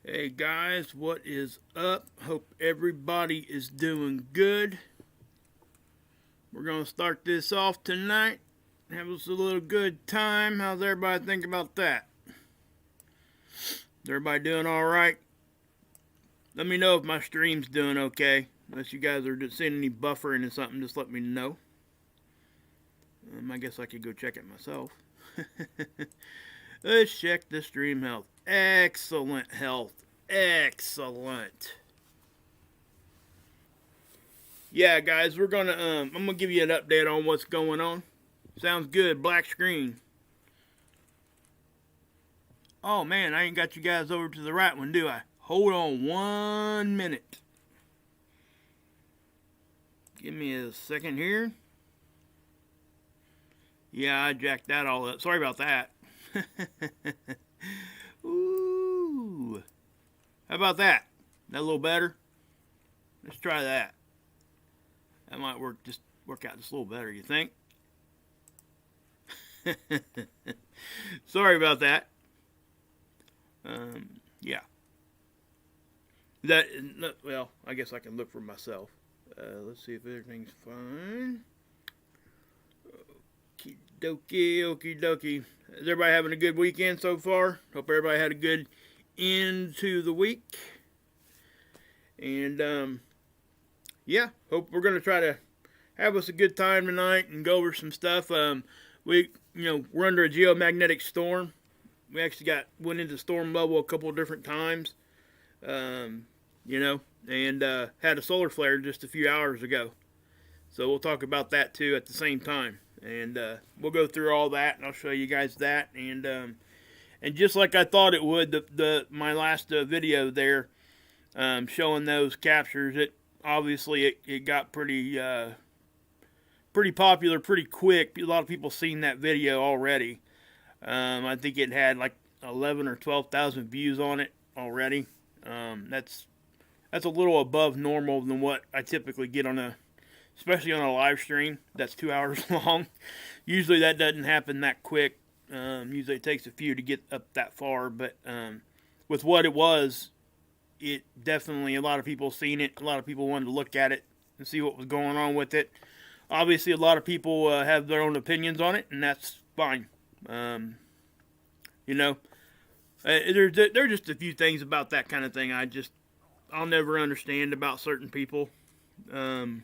Hey guys, what is up? Hope everybody is doing good. We're going to start this off tonight. Have us a little good time. How's everybody think about that? Is everybody doing alright? Let me know if my stream's doing okay. Unless you guys are just seeing any buffering or something, just let me know. I guess I could go check it myself. Let's check the stream health. Excellent health. Excellent. Yeah, guys, we're gonna I'm gonna give you an update on what's going on. Sounds good. Black screen. Oh man, I ain't got you guys over to the right one, do I? Hold on 1 minute. Give me a second here. Yeah, I jacked that all up. Sorry about that. Ooh. How about that? That a little better? Let's try that. That might work out just a little better, you think? Sorry about that. Yeah. Well, I guess I can look for myself. Let's see if everything's fine. Okie dokie, okie dokie. Is everybody having a good weekend so far? Hope everybody had a good end to the week. And, yeah, hope we're going to try to have us a good time tonight and go over some stuff. We're under a geomagnetic storm. We actually went into storm level a couple of different times, and had a solar flare just a few hours ago. So we'll talk about that too at the same time. And we'll go through all that, and I'll show you guys that. And just like I thought it would, my last video there, showing those captures, it got pretty popular pretty quick. A lot of people seen that video already. I think it had like 11 or 12,000 views on it already. That's a little above normal than what I typically get especially on a live stream that's 2 hours long. Usually that doesn't happen that quick. Usually it takes a few to get up that far, but with what it was, it definitely, a lot of people seen it. A lot of people wanted to look at it and see what was going on with it. Obviously, a lot of people have their own opinions on it, and that's fine. There's just a few things about that kind of thing I'll never understand about certain people. I'm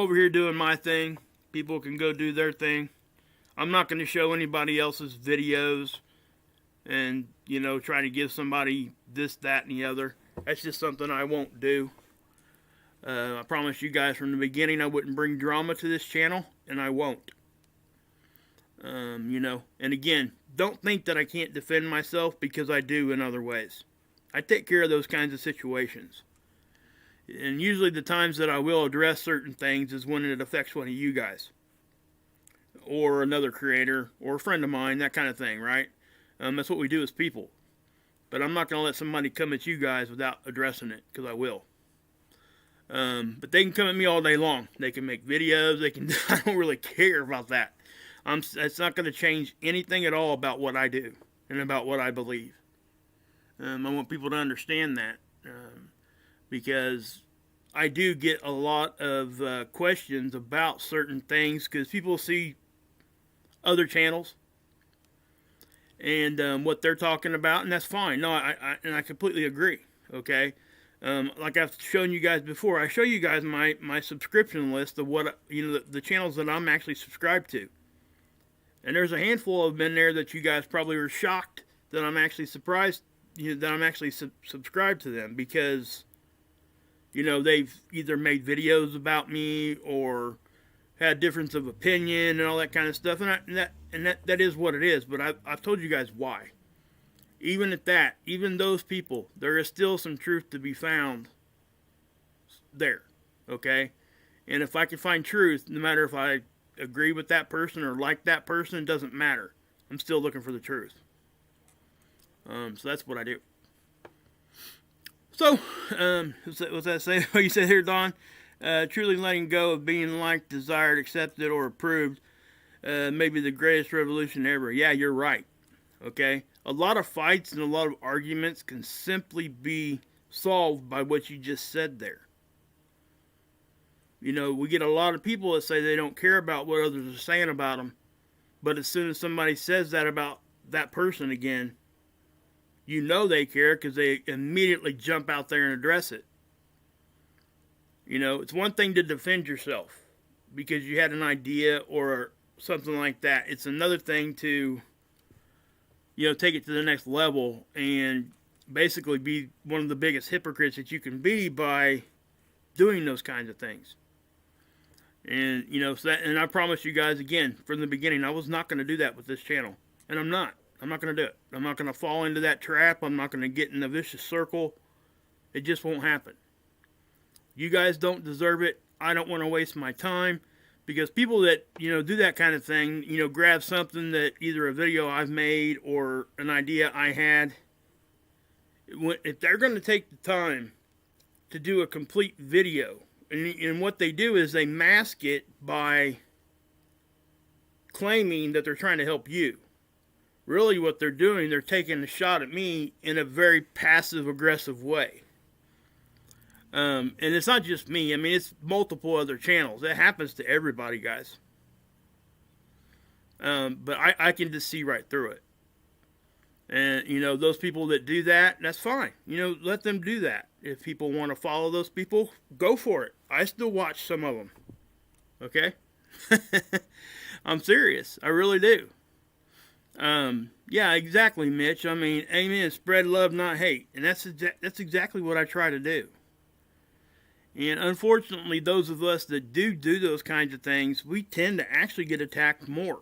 over here doing my thing. People can go do their thing. I'm not going to show anybody else's videos and, try to give somebody this, that, and the other. That's just something I won't do. I promised you guys from the beginning I wouldn't bring drama to this channel, and I won't. And again, don't think that I can't defend myself, because I do in other ways. I take care of those kinds of situations. And usually the times that I will address certain things is when it affects one of you guys. Or another creator, or a friend of mine, that kind of thing, right? That's what we do as people. But I'm not going to let somebody come at you guys without addressing it, because I will. But they can come at me all day long. They can make videos. I don't really care about that. It's not going to change anything at all about what I do and about what I believe. I want people to understand that. Because I do get a lot of questions about certain things, because people see other channels and what they're talking about, and that's fine. No, I completely agree. Okay, like I've shown you guys before, I show you guys my subscription list of what the channels that I'm actually subscribed to, and there's a handful of them in there that you guys probably were shocked that I'm actually surprised that I'm actually subscribed to them, because they've either made videos about me or had difference of opinion and all that kind of stuff, and that is what it is. But I've told you guys why. Even at that, even those people, there is still some truth to be found there, okay? And if I can find truth, no matter if I agree with that person or like that person, it doesn't matter. I'm still looking for the truth. So that's what I do. So, what's that say? What you said here, Don? Truly letting go of being liked, desired, accepted, or approved may be the greatest revolution ever. Yeah, you're right. Okay? A lot of fights and a lot of arguments can simply be solved by what you just said there. You know, we get a lot of people that say they don't care about what others are saying about them, but as soon as somebody says that about that person again, you know they care because they immediately jump out there and address it. You know, it's one thing to defend yourself because you had an idea or something like that. It's another thing to, you know, take it to the next level and basically be one of the biggest hypocrites that you can be by doing those kinds of things. And, you know, so that, and I promise you guys again, from the beginning, I was not going to do that with this channel. And I'm not. I'm not going to do it. I'm not going to fall into that trap. I'm not going to get in a vicious circle. It just won't happen. You guys don't deserve it. I don't want to waste my time. Because people that, you know, do that kind of thing, you know, grab something that either a video I've made or an idea I had. If they're going to take the time to do a complete video, and what they do is they mask it by claiming that they're trying to help you. Really what they're doing, they're taking a shot at me in a very passive-aggressive way. And it's not just me. I mean, it's multiple other channels. It happens to everybody, guys. But I can just see right through it. And, you know, those people that do that, that's fine. You know, let them do that. If people want to follow those people, go for it. I still watch some of them. Okay? I'm serious. I really do. Yeah, exactly, Mitch. I mean, amen. Spread love, not hate. And that's exactly what I try to do. And unfortunately, those of us that do those kinds of things, we tend to actually get attacked more.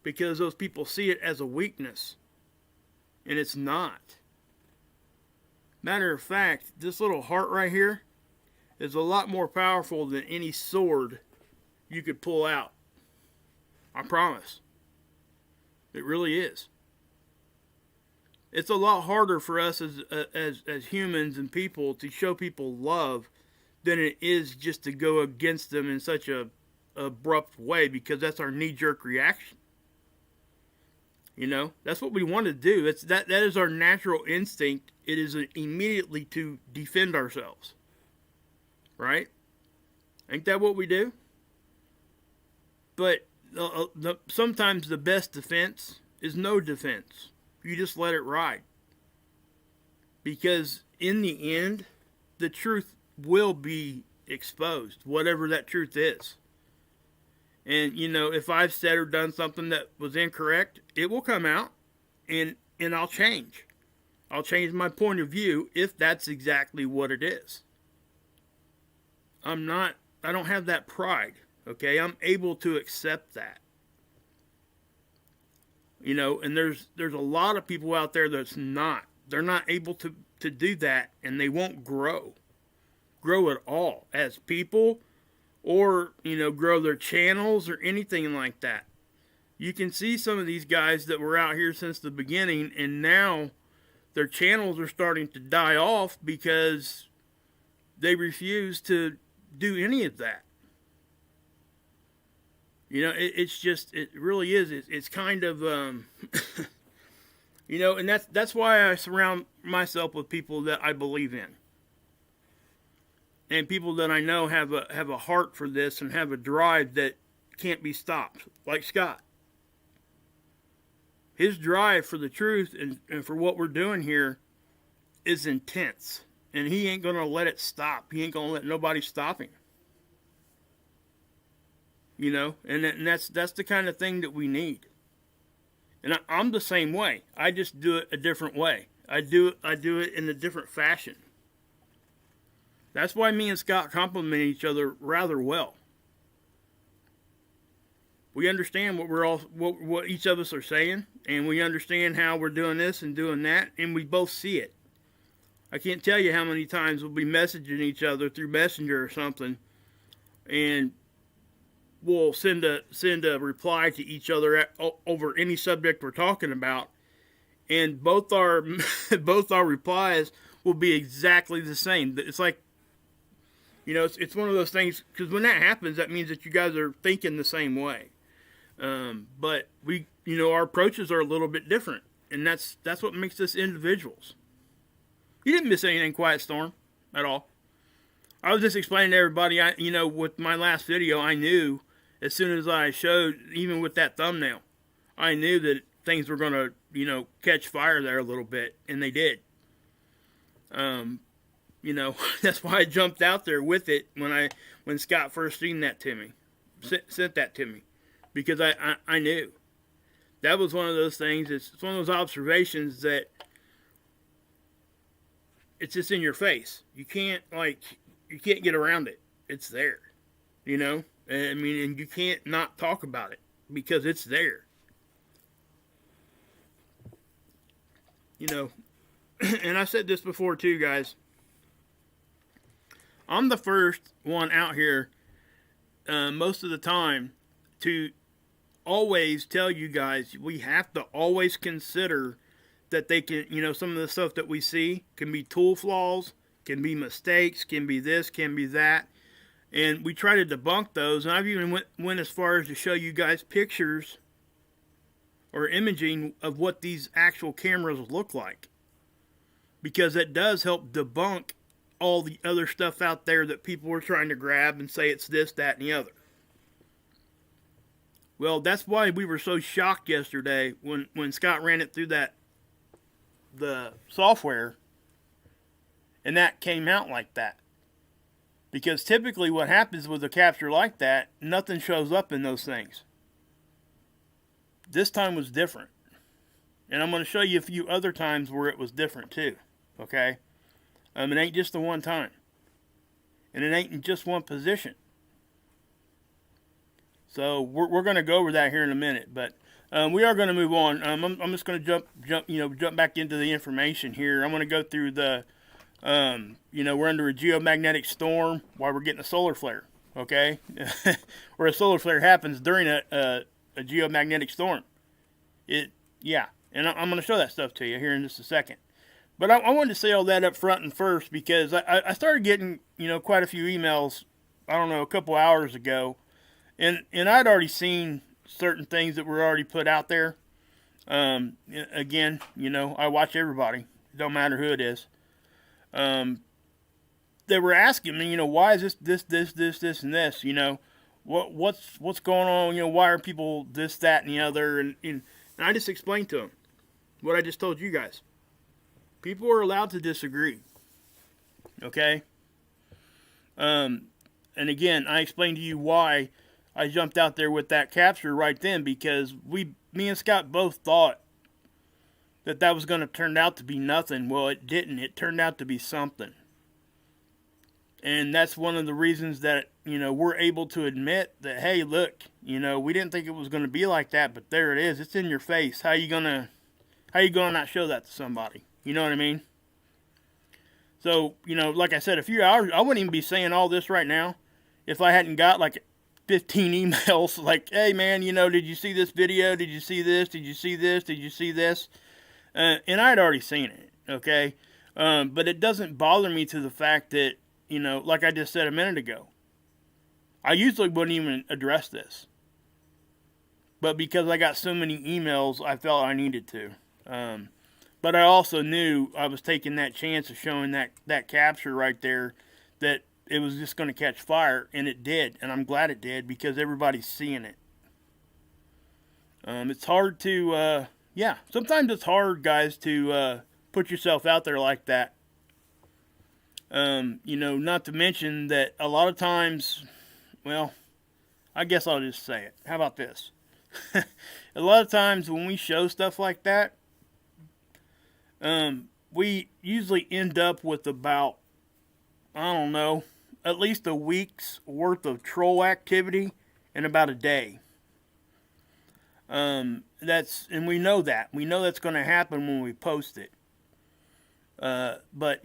Because those people see it as a weakness. And it's not. Matter of fact, this little heart right here is a lot more powerful than any sword you could pull out. I promise. It really is. It's a lot harder for us as humans and people to show people love than it is just to go against them in such a abrupt way, because that's our knee-jerk reaction. You know, that's what we want to do. That is our natural instinct. It is immediately to defend ourselves. Right? Ain't that what we do? But sometimes the best defense is no defense. You just let it ride. Because in the end, the truth will be exposed, whatever that truth is. And, you know, if I've said or done something that was incorrect, it will come out and I'll change. I'll change my point of view if that's exactly what it is. I don't have that pride, okay? I'm able to accept that. You know, and there's a lot of people out there that's not. They're not able to do that, and they won't grow at all as people, or, you know, grow their channels or anything like that. You can see some of these guys that were out here since the beginning, and now their channels are starting to die off because they refuse to do any of that. You know, it really is. It's kind of, you know, and that's why I surround myself with people that I believe in. And people that I know have a heart for this and have a drive that can't be stopped, like Scott. His drive for the truth and for what we're doing here is intense. And he ain't going to let it stop. He ain't going to let nobody stop him. You know, and that's the kind of thing that we need. And I'm the same way. I just do it a different way. I do it in a different fashion. That's why me and Scott complement each other rather well. We understand what each of us are saying, and we understand how we're doing this and doing that, and we both see it. I can't tell you how many times we'll be messaging each other through Messenger or something, and we'll send a reply to each other over any subject we're talking about, and both our replies will be exactly the same. It's like, you know, it's one of those things, because when that happens, that means that you guys are thinking the same way. But we, our approaches are a little bit different, and that's what makes us individuals. You didn't miss anything, Quiet Storm, at all. I was just explaining to everybody, with my last video, I knew as soon as I showed, even with that thumbnail, I knew that things were going to, catch fire there a little bit, and they did. That's why I jumped out there with it when Scott first sent that to me, because I knew. That was one of those things, it's one of those observations that it's just in your face. You can't get around it. It's there, and you can't not talk about it because it's there. And I said this before too, guys. I'm the first one out here most of the time to always tell you guys we have to always consider that they can, some of the stuff that we see can be tool flaws, can be mistakes, can be this, can be that. And we try to debunk those. And I've even went as far as to show you guys pictures or imaging of what these actual cameras look like. Because it does help debunk all the other stuff out there that people are trying to grab and say it's this, that, and the other. Well, that's why we were so shocked yesterday when Scott ran it through the software, and that came out like that. Because typically what happens with a capture like that, nothing shows up in those things. This time was different. And I'm going to show you a few other times where it was different too. Okay? It ain't just the one time. And it ain't in just one position. So we're going to go over that here in a minute. But we are going to move on. I'm just going to jump back into the information here. I'm going to go through the, we're under a geomagnetic storm while we're getting a solar flare. Okay? Where a solar flare happens during a geomagnetic storm. And I'm going to show that stuff to you here in just a second. But I wanted to say all that up front and first because I started getting, quite a few emails, a couple hours ago. And I'd already seen certain things that were already put out there. Again, I watch everybody. It don't matter who it is. They were asking me, why is this, and this, what's going on? Why are people this, that, and the other? And I just explained to them what I just told you guys. People are allowed to disagree. Okay? And again, I explained to you why I jumped out there with that capture right then, because me and Scott both thought that was going to turn out to be nothing. Well, it didn't. It turned out to be something. And that's one of the reasons that, we're able to admit that, hey, look, we didn't think it was going to be like that, but there it is. It's in your face. How you going to not show that to somebody? You know what I mean? So, like I said, a few hours, I wouldn't even be saying all this right now if I hadn't got like 15 emails like, hey man, did you see this video? Did you see this? Did you see this? Did you see this? And I'd already seen it, okay? But it doesn't bother me to the fact that, like I just said a minute ago, I usually wouldn't even address this. But because I got so many emails, I felt I needed to. But I also knew I was taking that chance of showing that capture right there, that it was just going to catch fire, and it did. And I'm glad it did, because everybody's seeing it. It's hard to, sometimes it's hard, guys, to put yourself out there like that. Not to mention that a lot of times, well, I guess I'll just say it. How about this? A lot of times when we show stuff like that, we usually end up with about, at least a week's worth of troll activity in about a day. And we know that. We know that's going to happen when we post it. But,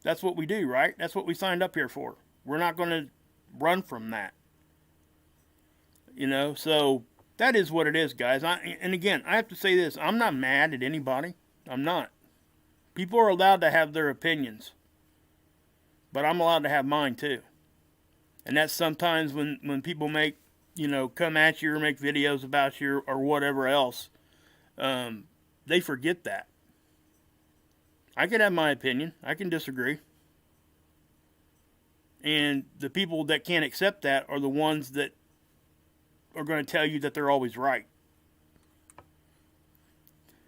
that's what we do, right? That's what we signed up here for. We're not going to run from that. So that is what it is, guys. And again, I have to say this. I'm not mad at anybody. I'm not. People are allowed to have their opinions. But I'm allowed to have mine too. And that's sometimes when people make, come at you or make videos about you or whatever else, they forget that. I can have my opinion. I can disagree. And the people that can't accept that are the ones that are going to tell you that they're always right.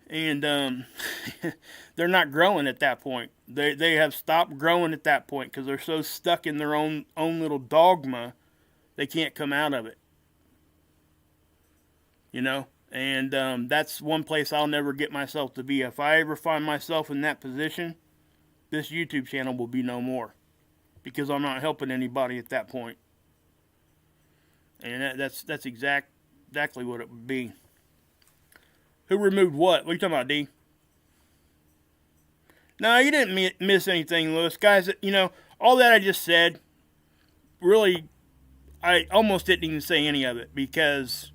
And they're not growing at that point. They have stopped growing at that point because they're so stuck in their own little dogma, they can't come out of it. And that's one place I'll never get myself to be. If I ever find myself in that position, this YouTube channel will be no more, because I'm not helping anybody at that point. And that's exactly what it would be. Who removed what? What are you talking about, D? No, you didn't miss anything, Lewis. Guys, all that I just said, really, I almost didn't even say any of it, because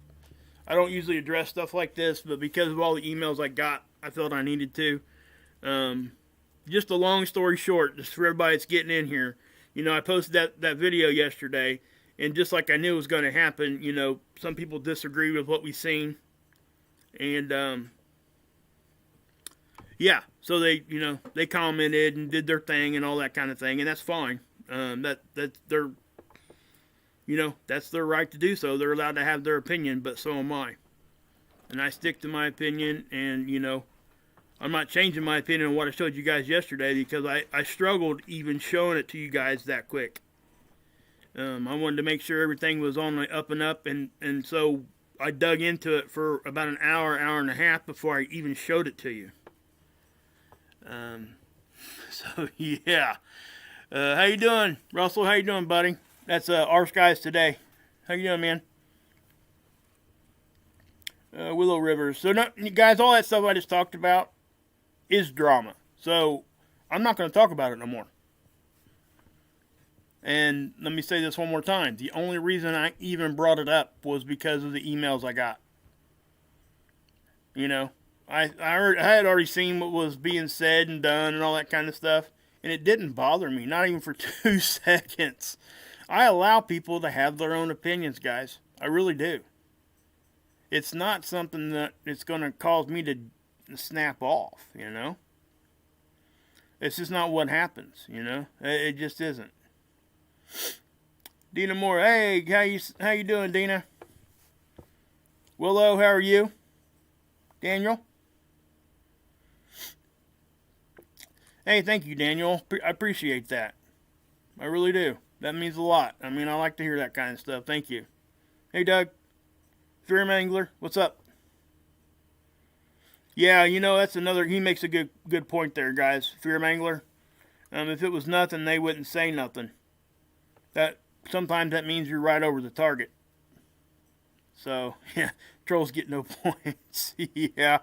I don't usually address stuff like this, but because of all the emails I got, I felt I needed to. Just a long story short, just for everybody that's getting in here, I posted that video yesterday, and just like I knew it was going to happen, some people disagree with what we seen. And, yeah, so they commented and did their thing and all that kind of thing, and that's fine. That's their right to do so. They're allowed to have their opinion, but so am I. And I stick to my opinion, and, I'm not changing my opinion on what I showed you guys yesterday, because I struggled even showing it to you guys that quick. I wanted to make sure everything was on the up and up, and so I dug into it for about an hour and a half before I even showed it to you. So yeah. How you doing, Russell? How you doing, buddy? That's our skies today. How you doing, man? Willow Rivers. So, guys, all that stuff I just talked about is drama. So, I'm not going to talk about it no more. And let me say this one more time. The only reason I even brought it up was because of the emails I got. I had already seen what was being said and done and all that kind of stuff, and it didn't bother me, not even for 2 seconds. I allow people to have their own opinions, guys. I really do. It's not something that it's going to cause me to snap off, It's just not what happens, It just isn't. Dina Moore, hey, how you doing, Dina? Willow, how are you? Daniel? Hey, thank you, Daniel. I appreciate that. I really do. That means a lot. I like to hear that kind of stuff. Thank you. Hey, Doug. Fear Mangler, what's up? Yeah, that's another, he makes a good point there, guys. Fear Mangler. If it was nothing, they wouldn't say nothing. Sometimes that means you're right over the target. So, yeah, trolls get no points. Yeah.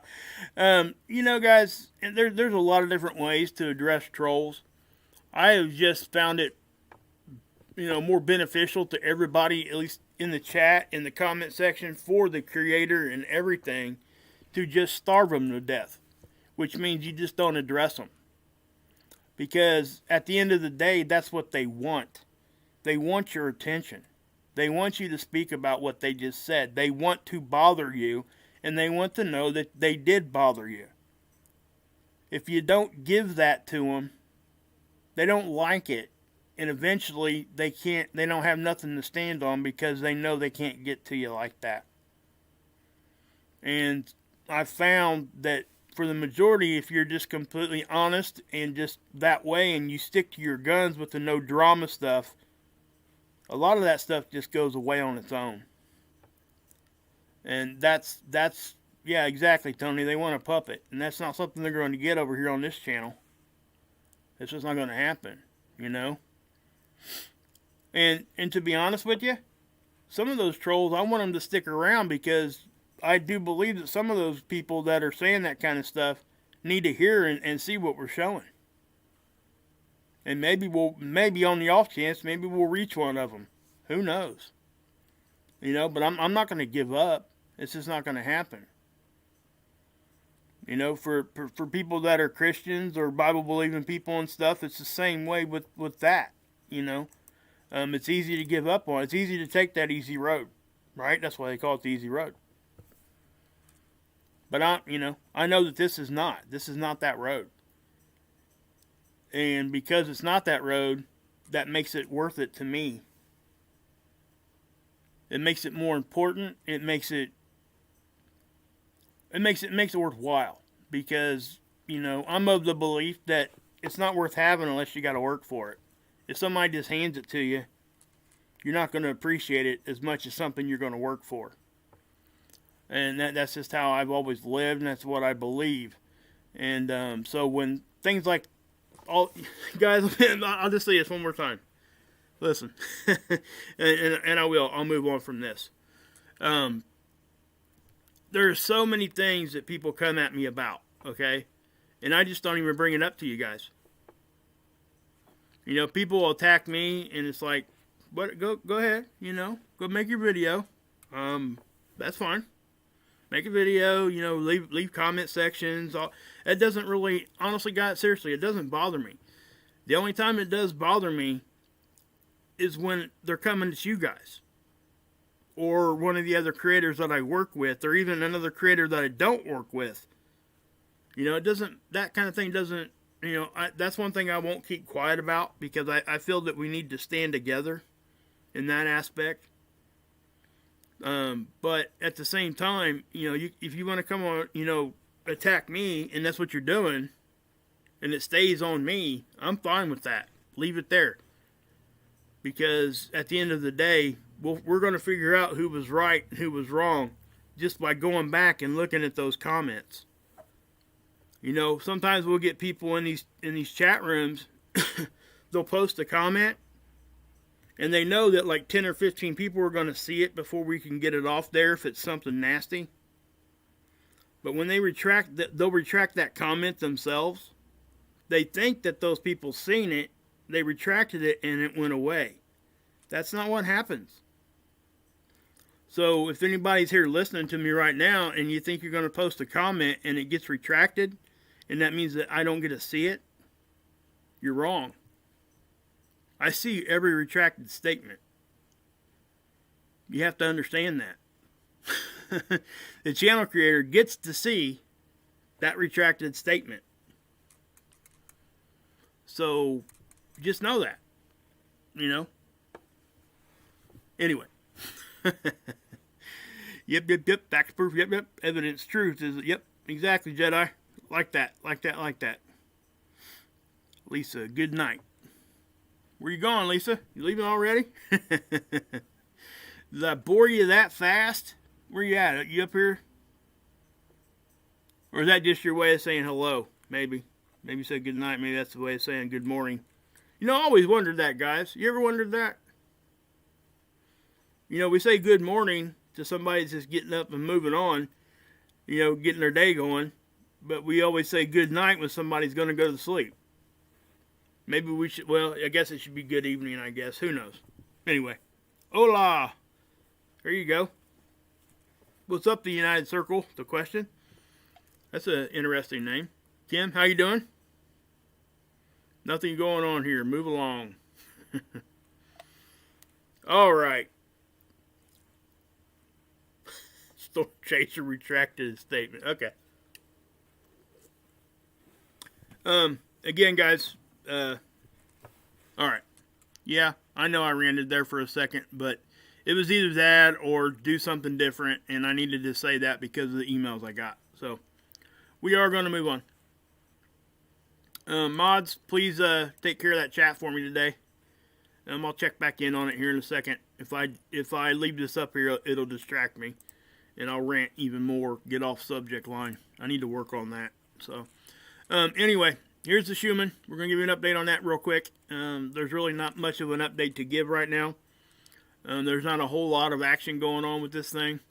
Guys, there's a lot of different ways to address trolls. I have just found it, more beneficial to everybody, at least in the chat, in the comment section, for the creator and everything, to just starve them to death, which means you just don't address them. Because at the end of the day, that's what they want. They want your attention. They want you to speak about what they just said. They want to bother you, and they want to know that they did bother you. If you don't give that to them, they don't like it. And eventually, they don't have nothing to stand on, because they know they can't get to you like that. And I found that for the majority, if you're just completely honest and just that way, and you stick to your guns with the no drama stuff, a lot of that stuff just goes away on its own. And that's yeah, exactly, Tony. They want a puppet, and that's not something they're going to get over here on this channel. It's just not going to happen, And to be honest with you, some of those trolls, I want them to stick around, because I do believe that some of those people that are saying that kind of stuff need to hear and see what we're showing. And maybe on the off chance, maybe we'll reach one of them. Who knows? But I'm not going to give up. It's just not going to happen. For people that are Christians or Bible-believing people and stuff, it's the same way with that, It's easy to give up on. It's easy to take that easy road. right? That's why they call it the easy road. But I know that this is not. This is not that road. And because it's not that road, that makes it worth it to me. It makes it more important. It makes it worthwhile, because I'm of the belief that it's not worth having unless you got to work for it. If somebody just hands it to you, you're not going to appreciate it as much as something you're going to work for. And that's just how I've always lived, and that's what I believe. And so when things like guys, I'll just say this one more time. Listen, and I'll move on from this. There's so many things that people come at me about, okay? And I just don't even bring it up to you guys. People will attack me, and it's like, but go ahead, go make your video. That's fine. Make a video, leave comment sections. It doesn't really, honestly, guys, seriously, it doesn't bother me. The only time it does bother me is when they're coming at you guys, or one of the other creators that I work with, or even another creator that I don't work with. It doesn't, that kind of thing doesn't, that's one thing I won't keep quiet about, because I feel that we need to stand together in that aspect. But at the same time, if you want to come on, attack me, and that's what you're doing, and it stays on me, I'm fine with that. Leave it there. Because at the end of the day, we're going to figure out who was right and who was wrong just by going back and looking at those comments. Sometimes we'll get people in these chat rooms, they'll post a comment, and they know that like 10 or 15 people are going to see it before we can get it off there if it's something nasty. But when they'll retract that comment themselves. They think that those people seen it, they retracted it, and it went away. That's not what happens. So if anybody's here listening to me right now, and you think you're going to post a comment and it gets retracted, and that means that I don't get to see it, you're wrong. I see every retracted statement. You have to understand that. The channel creator gets to see that retracted statement. So, just know that. Anyway. Yep. Facts proof. Yep. Evidence truth is, yep. Exactly, Jedi. Like that. Lisa, good night. Where you going, Lisa? You leaving already? Did I bore you that fast? Where you at? You up here? Or is that just your way of saying hello? Maybe you said good night. Maybe that's the way of saying good morning. I always wondered that, guys. You ever wondered that? We say good morning to somebody that's just getting up and moving on, getting their day going. But we always say good night when somebody's going to go to sleep. Maybe we should, I guess it should be good evening, I guess. Who knows? Anyway. Hola. There you go. What's up, the United Circle? The question. That's an interesting name. Kim, how you doing? Nothing going on here. Move along. All right. Storm Chaser retracted his statement. Okay. Again, guys. Alright. Yeah, I know I ranted there for a second, but it was either that or do something different, and I needed to say that because of the emails I got. So, we are going to move on. Mods, please take care of that chat for me today. I'll check back in on it here in a second. If I leave this up here, it'll distract me, and I'll rant even more, get off subject line. I need to work on that. So, anyway. Here's the Schumann. We're going to give you an update on that real quick. There's really not much of an update to give right now. There's not a whole lot of action going on with this thing.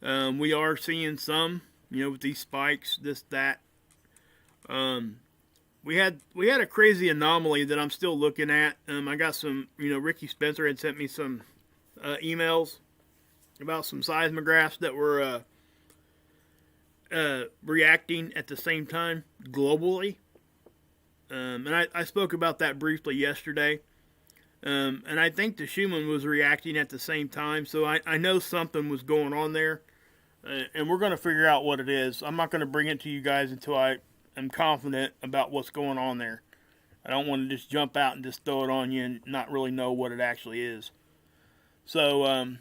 We are seeing some, with these spikes, this, that. We had a crazy anomaly that I'm still looking at. I got some, Ricky Spencer had sent me some emails about some seismographs that were reacting at the same time globally. And I spoke about that briefly yesterday. And I think the Schumann was reacting at the same time, so I know something was going on there. And we're going to figure out what it is. I'm not going to bring it to you guys until I am confident about what's going on there. I don't want to just jump out and just throw it on you and not really know what it actually is. So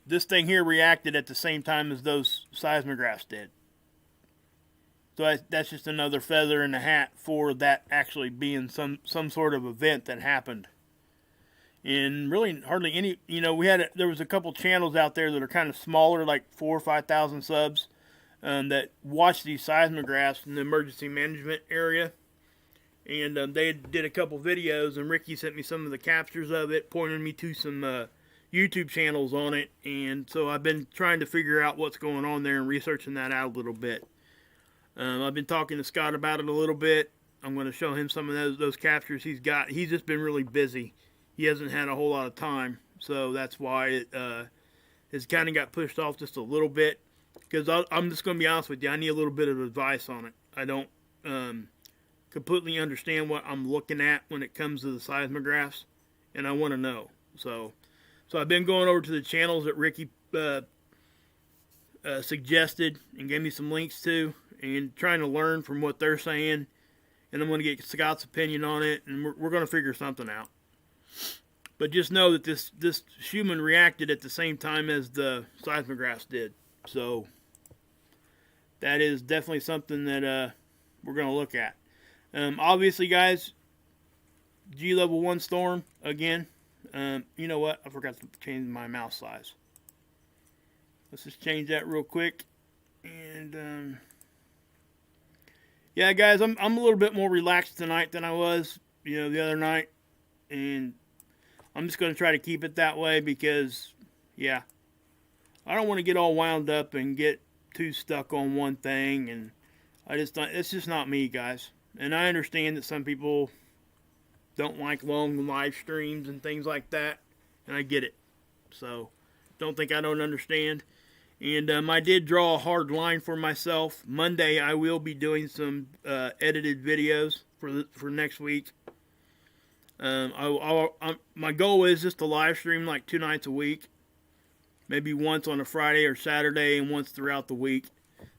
this thing here reacted at the same time as those seismographs did. So that's just another feather in the hat for that actually being some sort of event that happened. And really hardly any, there was a couple channels out there that are kind of smaller, like 4,000 or 5,000 subs, that watch these seismographs in the emergency management area. And they did a couple videos, and Ricky sent me some of the captures of it, pointed me to some YouTube channels on it. And so I've been trying to figure out what's going on there and researching that out a little bit. I've been talking to Scott about it a little bit. I'm going to show him some of those captures he's got. He's just been really busy. He hasn't had a whole lot of time, so that's why it has kind of got pushed off just a little bit. Because I'm just going to be honest with you, I need a little bit of advice on it. I don't completely understand what I'm looking at when it comes to the seismographs, and I want to know. So I've been going over to the channels that Ricky suggested and gave me some links to, and trying to learn from what they're saying. And I'm going to get Scott's opinion on it, and we're going to figure something out. But just know that this Schumann reacted at the same time as the seismographs did. So that is definitely something that we're going to look at. Obviously, guys, G level 1 storm again. You know what? I forgot to change my mouse size. Let's just change that real quick. And yeah, guys, I'm a little bit more relaxed tonight than I was, the other night. And I'm just going to try to keep it that way because, yeah, I don't want to get all wound up and get too stuck on one thing. And it's just not me, guys. And I understand that some people don't like long live streams and things like that. And I get it. So don't think I don't understand. And I did draw a hard line for myself. Monday I will be doing some edited videos for next week. My goal is just to live stream like 2 nights a week. Maybe once on a Friday or Saturday and once throughout the week.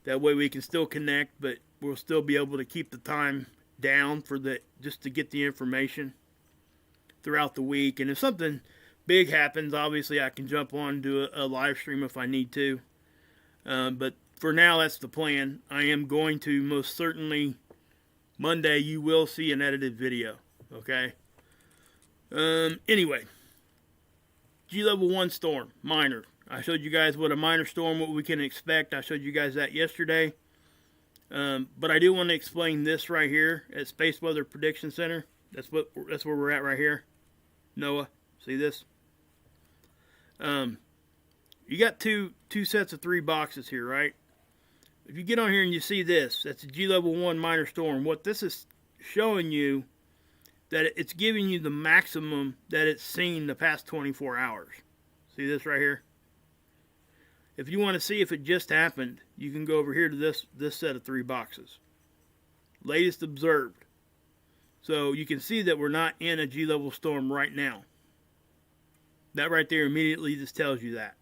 That way we can still connect, but we'll still be able to keep the time down just to get the information throughout the week. And if something big happens, obviously I can jump on and do a live stream if I need to. But for now, that's the plan. I am going to most certainly, Monday, you will see an edited video. Okay? Anyway, G level 1 storm, minor. I showed you guys what a minor storm, what we can expect. I showed you guys that yesterday. But I do want to explain this right here at Space Weather Prediction Center. That's where we're at right here. NOAA, see this? You got two sets of 3 boxes here, right? If you get on here and you see this, that's a G level 1 minor storm. What this is showing you, that it's giving you the maximum that it's seen the past 24 hours. See this right here? If you want to see if it just happened, you can go over here to this set of 3 boxes. Latest observed. So you can see that we're not in a G level storm right now. That right there immediately just tells you that.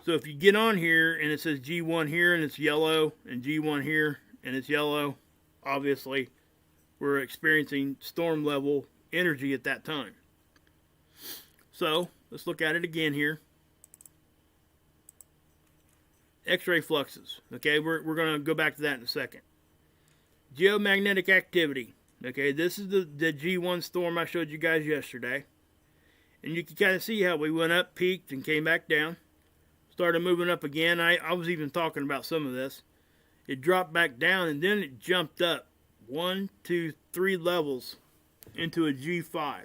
So if you get on here and it says G1 here and it's yellow, and G1 here and it's yellow, obviously we're experiencing storm level energy at that time. So let's look at it again here. X-ray fluxes. Okay, we're going to go back to that in a second. Geomagnetic activity. Okay, this is the G1 storm I showed you guys yesterday. And you can kind of see how we went up, peaked, and came back down. Started moving up again. I was even talking about some of this. It dropped back down, and then it jumped up 1, 2, 3 levels into a G5.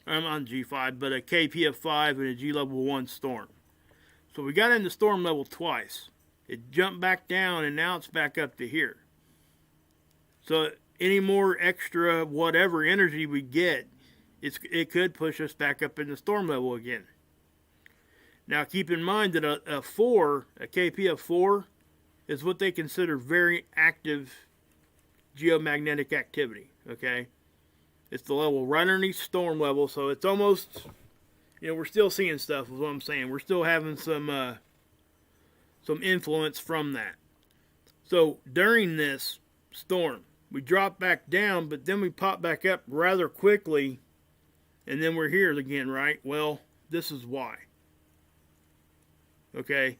I'm on G5, but a KPF5 and a G level 1 storm. So we got into storm level twice. It jumped back down, and now it's back up to here. So any more extra whatever energy we get, it could push us back up into storm level again. Now keep in mind that a KPF4, is what they consider very active geomagnetic activity. Okay, It's the level right underneath storm level, so it's almost, we're still seeing stuff, is what I'm saying. We're still having some influence from that. So during this storm, we drop back down, but then we pop back up rather quickly, and then we're here again, right? Well, this is why. Okay.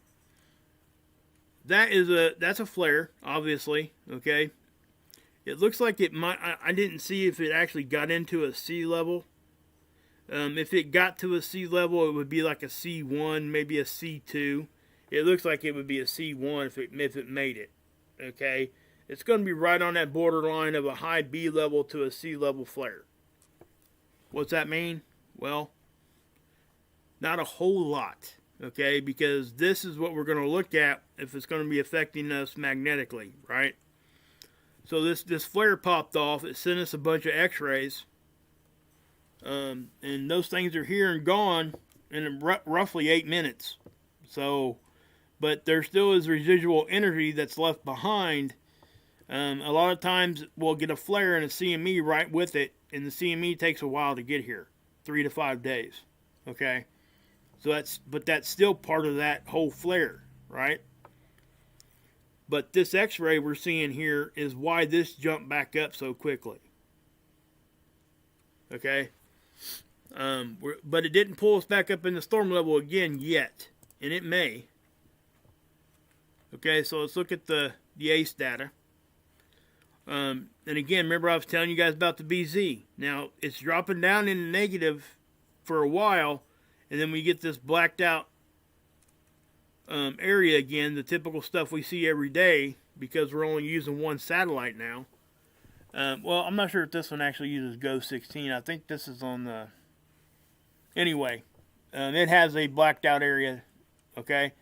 That's a flare, obviously, okay? It looks like it might, I didn't see if it actually got into a sea level. If it got to a sea level, it would be like a C1, maybe a C2. It looks like it would be a C1 if it made it, okay? It's going to be right on that borderline of a high B level to a C level flare. What's that mean? Well, not a whole lot, okay? Because this is what we're going to look at if it's going to be affecting us magnetically, right? So this flare popped off. It sent us a bunch of X-rays, and those things are here and gone in roughly 8 minutes. So, but there still is residual energy that's left behind. A lot of times we'll get a flare and a CME right with it, and the CME takes a while to get here, 3 to 5 days. Okay, so that's still part of that whole flare, right? But this X-ray we're seeing here is why this jumped back up so quickly. Okay? But it didn't pull us back up in the storm level again yet. And it may. Okay, so let's look at the ACE data. And again, remember I was telling you guys about the BZ. Now, it's dropping down in the negative for a while. And then we get this blacked out area again, the typical stuff we see every day, because we're only using one satellite now. Well, I'm not sure if this one actually uses Go16. I think this is on the... Anyway, it has a blacked out area, okay,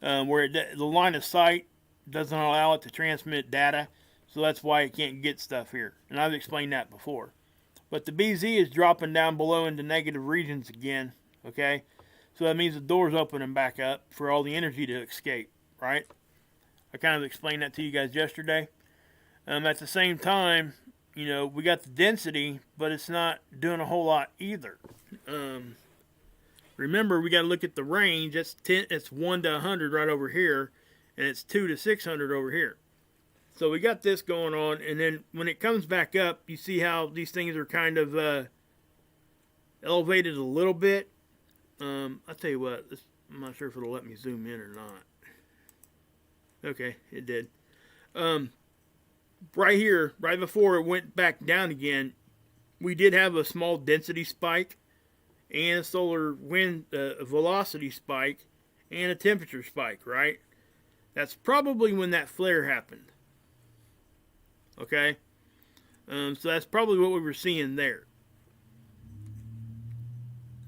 where the line of sight doesn't allow it to transmit data, so that's why it can't get stuff here. And I've explained that before. But the BZ is dropping down below into negative regions again, okay? So that means the door's opening back up for all the energy to escape, right? I kind of explained that to you guys yesterday. At the same time, we got the density, but it's not doing a whole lot either. Remember, we got to look at the range. It's 1 to 100 right over here, and it's 2 to 600 over here. So we got this going on, and then when it comes back up, you see how these things are kind of elevated a little bit. I'll tell you what, I'm not sure if it'll let me zoom in or not. Okay, it did. Right here, right before it went back down again, we did have a small density spike and a solar wind velocity spike and a temperature spike, right? That's probably when that flare happened. Okay? So that's probably what we were seeing there.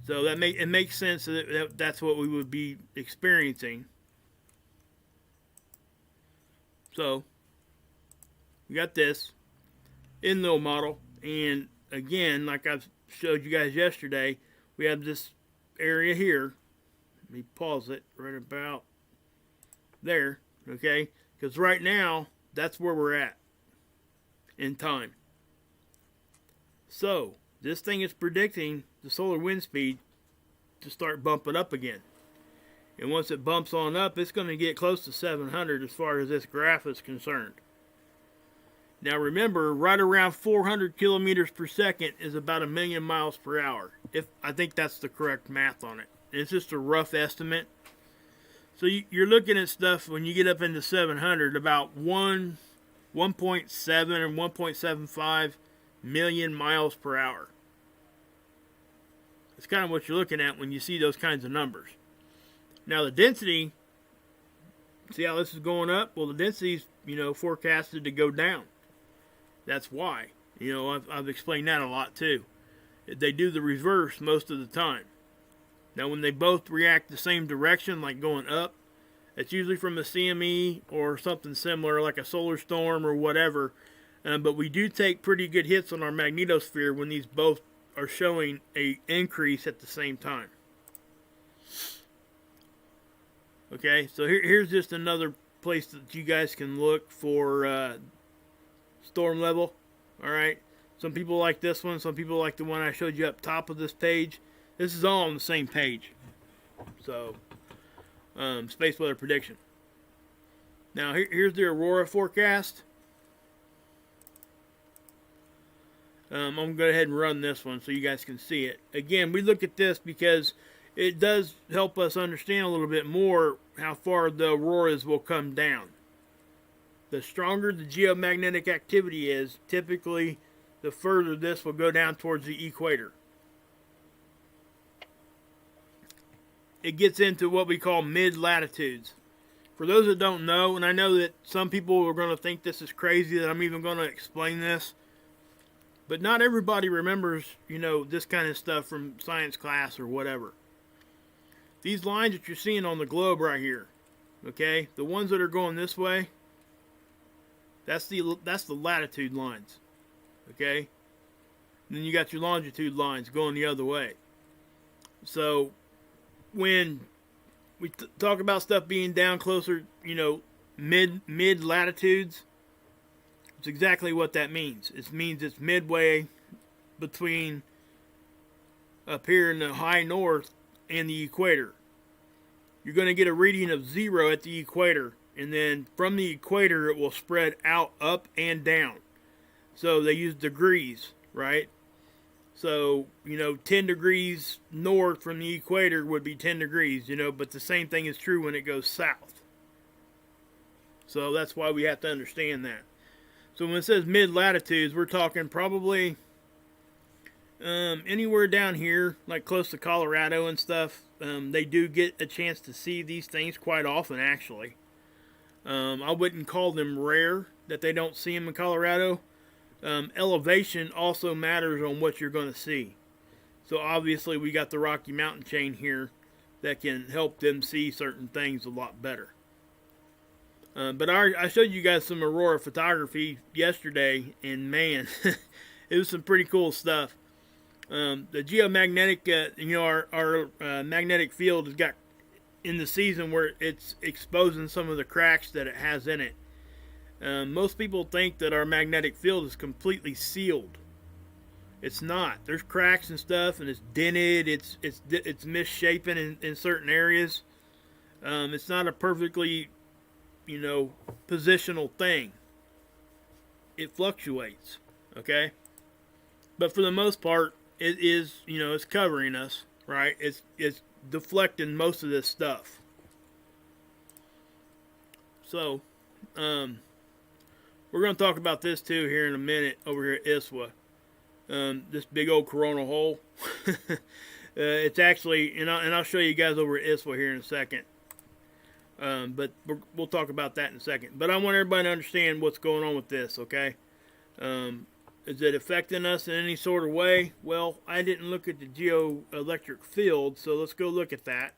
So it makes sense that that's what we would be experiencing. So we got this in the model, and again, like I've showed you guys yesterday, we have this area here. Let me pause it right about there, okay? Because right now, that's where we're at in time. So this thing is predicting the solar wind speed to start bumping up again. And once it bumps on up, it's going to get close to 700 as far as this graph is concerned. Now remember, right around 400 kilometers per second is about 1 million miles per hour. I think that's the correct math on it. It's just a rough estimate. So you're looking at stuff when you get up into 700, about 1.7 or 1.75 million miles per hour. It's kind of what you're looking at when you see those kinds of numbers. Now the density, see how this is going up? Well, the density's, forecasted to go down. That's why. I've explained that a lot too. They do the reverse most of the time. Now when they both react the same direction, like going up, it's usually from a CME or something similar, like a solar storm or whatever. But we do take pretty good hits on our magnetosphere when these both are showing an increase at the same time. Okay, so here's just another place that you guys can look for storm level. All right, Some people like this one. Some people like the one I showed you up top of this page. This is all on the same page. So, space weather prediction. Now, here's the aurora forecast. I'm going to go ahead and run this one so you guys can see it. Again, we look at this because it does help us understand a little bit more how far the auroras will come down. The stronger the geomagnetic activity is, typically the further this will go down towards the equator. It gets into what we call mid-latitudes. For those that don't know, and I know that some people are going to think this is crazy that I'm even going to explain this, but not everybody remembers, this kind of stuff from science class or whatever. These lines that you're seeing on the globe right here, okay, the ones that are going this way, that's the latitude lines, okay? And then you got your longitude lines going the other way. So when we talk about stuff being down closer, mid latitudes, it's exactly what that means. It means it's midway between up here in the high north and the equator. You're going to get a reading of 0 at the equator, and then from the equator it will spread out, up and down. So they use degrees, right? So, 10 degrees north from the equator would be 10 degrees, but the same thing is true when it goes south. So that's why we have to understand that. So when it says mid-latitudes, we're talking probably anywhere down here, like close to Colorado and stuff. They do get a chance to see these things quite often, actually. I wouldn't call them rare that they don't see them in Colorado. Elevation also matters on what you're going to see. So obviously we got the Rocky Mountain chain here that can help them see certain things a lot better. But I showed you guys some aurora photography yesterday, and man, it was some pretty cool stuff. The geomagnetic, our magnetic field has got in the season where it's exposing some of the cracks that it has in it. Most people think that our magnetic field is completely sealed. It's not. There's cracks and stuff, and it's dented. It's misshapen in certain areas. It's not a perfectly positional thing. It fluctuates, okay? But for the most part, it is, it's covering us, right? It's deflecting most of this stuff. So, we're going to talk about this too here in a minute over here at ISWA. This big old coronal hole. It's actually, and I'll show you guys over at ISWA here in a second. But we'll talk about that in a second. But I want everybody to understand what's going on with this, okay? Is it affecting us in any sort of way? Well, I didn't look at the geoelectric field, so let's go look at that.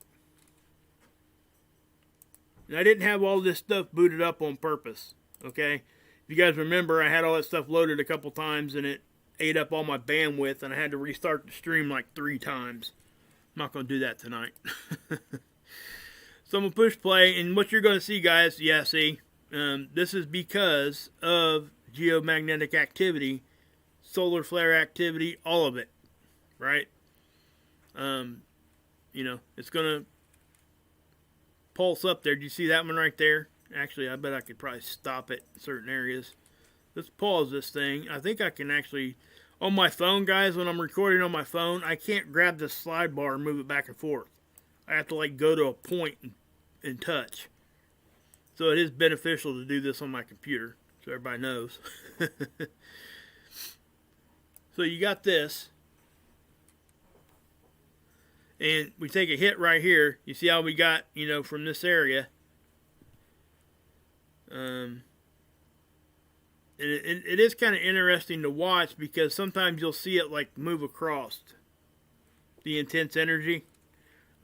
And I didn't have all this stuff booted up on purpose, okay? If you guys remember, I had all that stuff loaded a couple times, and it ate up all my bandwidth, and I had to restart the stream like 3 times. I'm not going to do that tonight. So I'm going to push play, and what you're going to see, guys, this is because of geomagnetic activity, solar flare activity, all of it, right? It's going to pulse up there. Do you see that one right there? Actually, I bet I could probably stop it in certain areas. Let's pause this thing. I think I can actually, on my phone, guys, when I'm recording on my phone, I can't grab this slide bar and move it back and forth. I have to go to a point and touch. So it is beneficial to do this on my computer, so everybody knows. So you got this. And we take a hit right here. You see how we got, from this area. It is kind of interesting to watch because sometimes you'll see it move across the intense energy.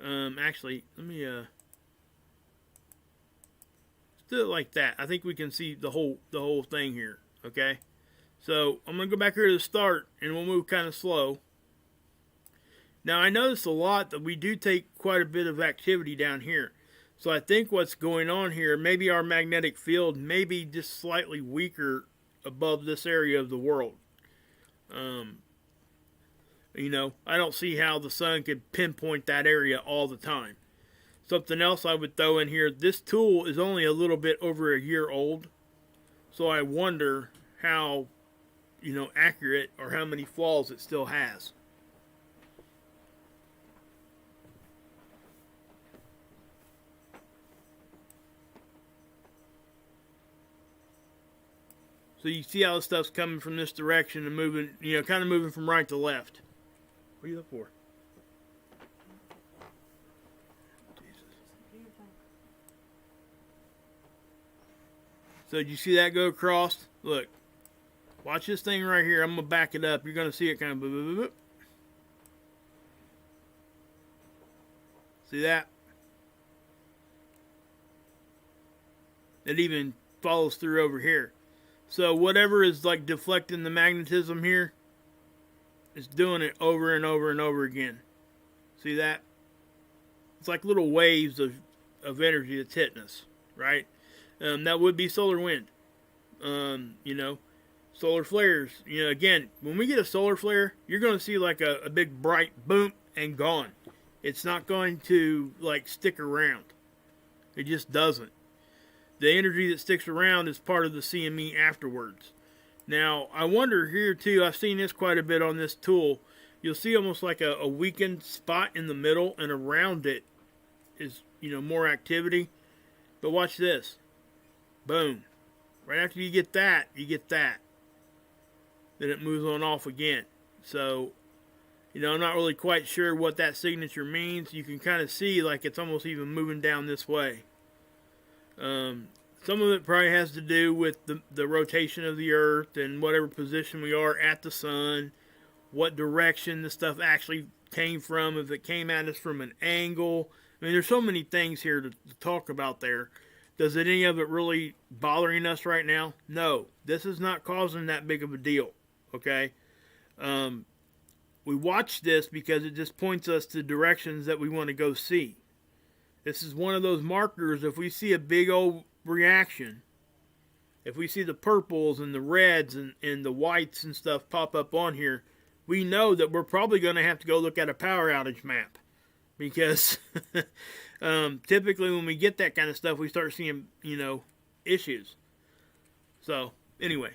Actually, let me let's do it like that. I think we can see the whole thing here. Okay, so I'm gonna go back here to the start, and we'll move kind of slow. Now I notice a lot that we do take quite a bit of activity down here. So I think what's going on here, maybe our magnetic field may be just slightly weaker above this area of the world. You know, I don't see how the sun could pinpoint that area all the time. Something else I would throw in here, this tool is only a little bit over a year old. So I wonder how, you know, accurate or how many flaws it still has. So you see how the stuff's coming from this direction and moving, you know, kind of moving from right to left. What are you looking for? So did you see that go across? Look, watch this thing right here. I'm going to back it up. You're going to see it kind of boop, boop, boop. See that? It even follows through over here. So whatever is like deflecting the magnetism here, it's doing it over and over and over again. See that? It's like little waves of energy that's hitting us, right? That would be solar wind. You know, solar flares. You know, again, when we get a solar flare, you're going to see like a big bright boom and gone. It's not going to like stick around. It just doesn't. The energy that sticks around is part of the CME afterwards. Now, I wonder here too, I've seen this quite a bit on this tool. You'll see almost like a weakened spot in the middle, and around it is, you know, more activity. But watch this. Boom. Right after you get that, you get that. Then it moves on off again. So, you know, I'm not really quite sure what that signature means. You can kind of see like it's almost even moving down this way. Some of it probably has to do with the rotation of the Earth and whatever position we are at the sun, what direction the stuff actually came from, if it came at us from an angle. I mean, there's so many things here to talk about there. Does any of it really bothering us right now? No, this is not causing that big of a deal, okay? We watch this because it just points us to directions that we want to go see. This is one of those markers. If we see a big old reaction, if we see the purples and the reds and the whites and stuff pop up on here, we know that we're probably going to have to go look at a power outage map. Because typically when we get that kind of stuff, we start seeing, you know, issues. So, anyway,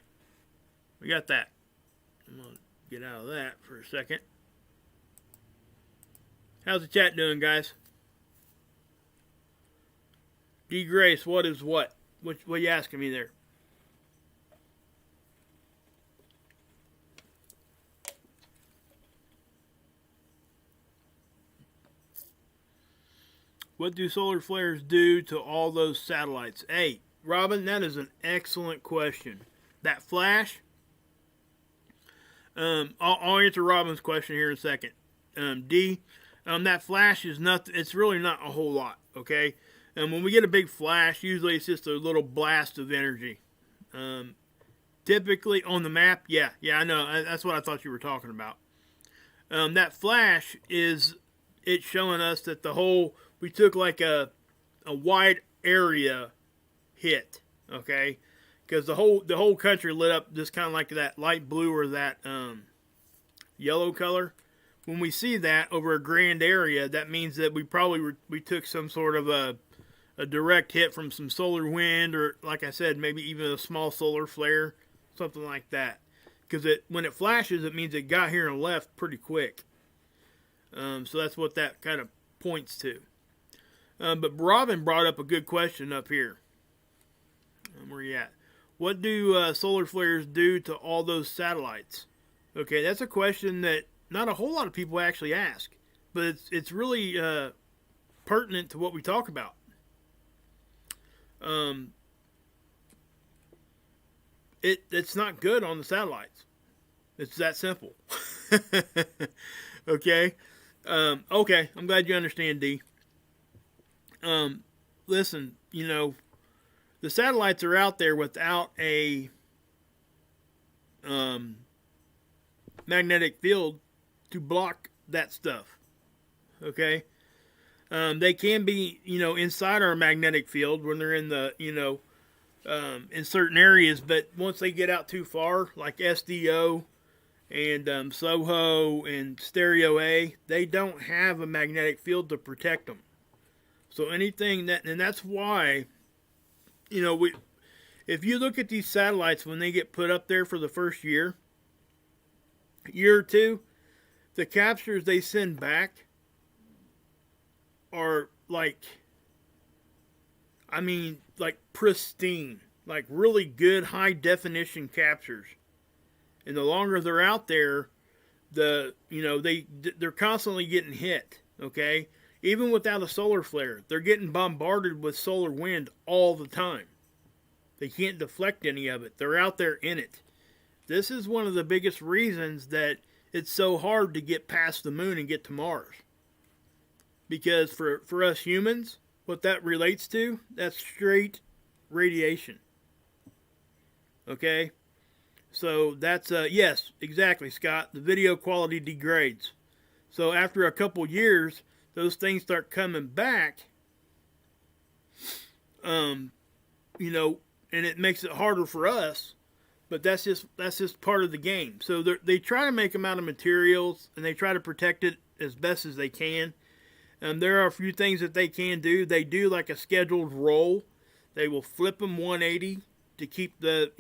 we got that. I'm going to get out of that for a second. How's the chat doing, guys? D. Grace, what is what? What are you asking me there? What do solar flares do to all those satellites? Hey, Robin, that is an excellent question. That flash, I'll answer Robin's question here in a second. D, that flash is nothing. It's really not a whole lot, okay? When we get a big flash, usually it's just a little blast of energy. Typically on the map, yeah, I know. That's what I thought you were talking about. That flash is it's showing us that we took like a wide area hit, okay? Because the whole country lit up just kind of like that light blue or that yellow color. When we see that over a grand area, that means that we took some sort of a direct hit from some solar wind, or like I said, maybe even a small solar flare, something like that. Because when it flashes, it means it got here and left pretty quick. So that's what that kind of points to. But Robin brought up a good question up here. Where you at? What do solar flares do to all those satellites? Okay, that's a question that not a whole lot of people actually ask, but it's really pertinent to what we talk about. It's not good on the satellites. It's that simple. Okay. Okay. I'm glad you understand, D. Listen, you know, the satellites are out there without a magnetic field to block that stuff. Okay. They can be, you know, inside our magnetic field when they're in the, you know, in certain areas, but once they get out too far, like SDO and Soho and Stereo A, they don't have a magnetic field to protect them. So anything that, and that's why, if you look at these satellites when they get put up there for the first year or two, the captures they send back are like pristine, like really good high definition captures. And the longer they're out there, they're constantly getting hit. Okay, even without a solar flare, they're getting bombarded with solar wind all the time. They can't deflect any of it. They're out there in it. This is one of the biggest reasons that it's so hard to get past the moon and get to Mars. Because for us humans, what that relates to, that's straight radiation. Okay? So that's, yes, exactly, Scott. The video quality degrades. So after a couple years, those things start coming back, and it makes it harder for us. But that's just part of the game. So they try to make them out of materials, and they try to protect it as best as they can. There are a few things that they can do. They do like a scheduled roll. They will flip them 180 to keep the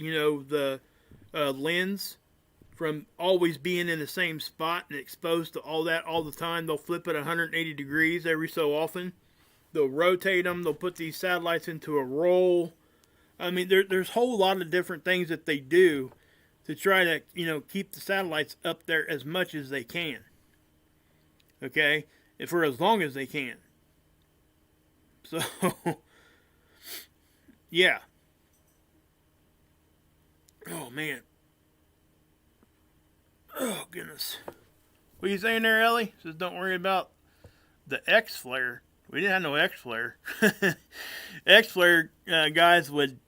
lens from always being in the same spot and exposed to all that all the time. They'll flip it 180 degrees every so often. They'll rotate them. They'll put these satellites into a roll. I mean, there's a whole lot of different things that they do to try to, keep the satellites up there as much as they can. Okay? And for as long as they can. So, yeah. Oh, man. Oh, goodness. What are you saying there, Ellie? Says don't worry about the X flare. We didn't have no X flare. X flare guys would,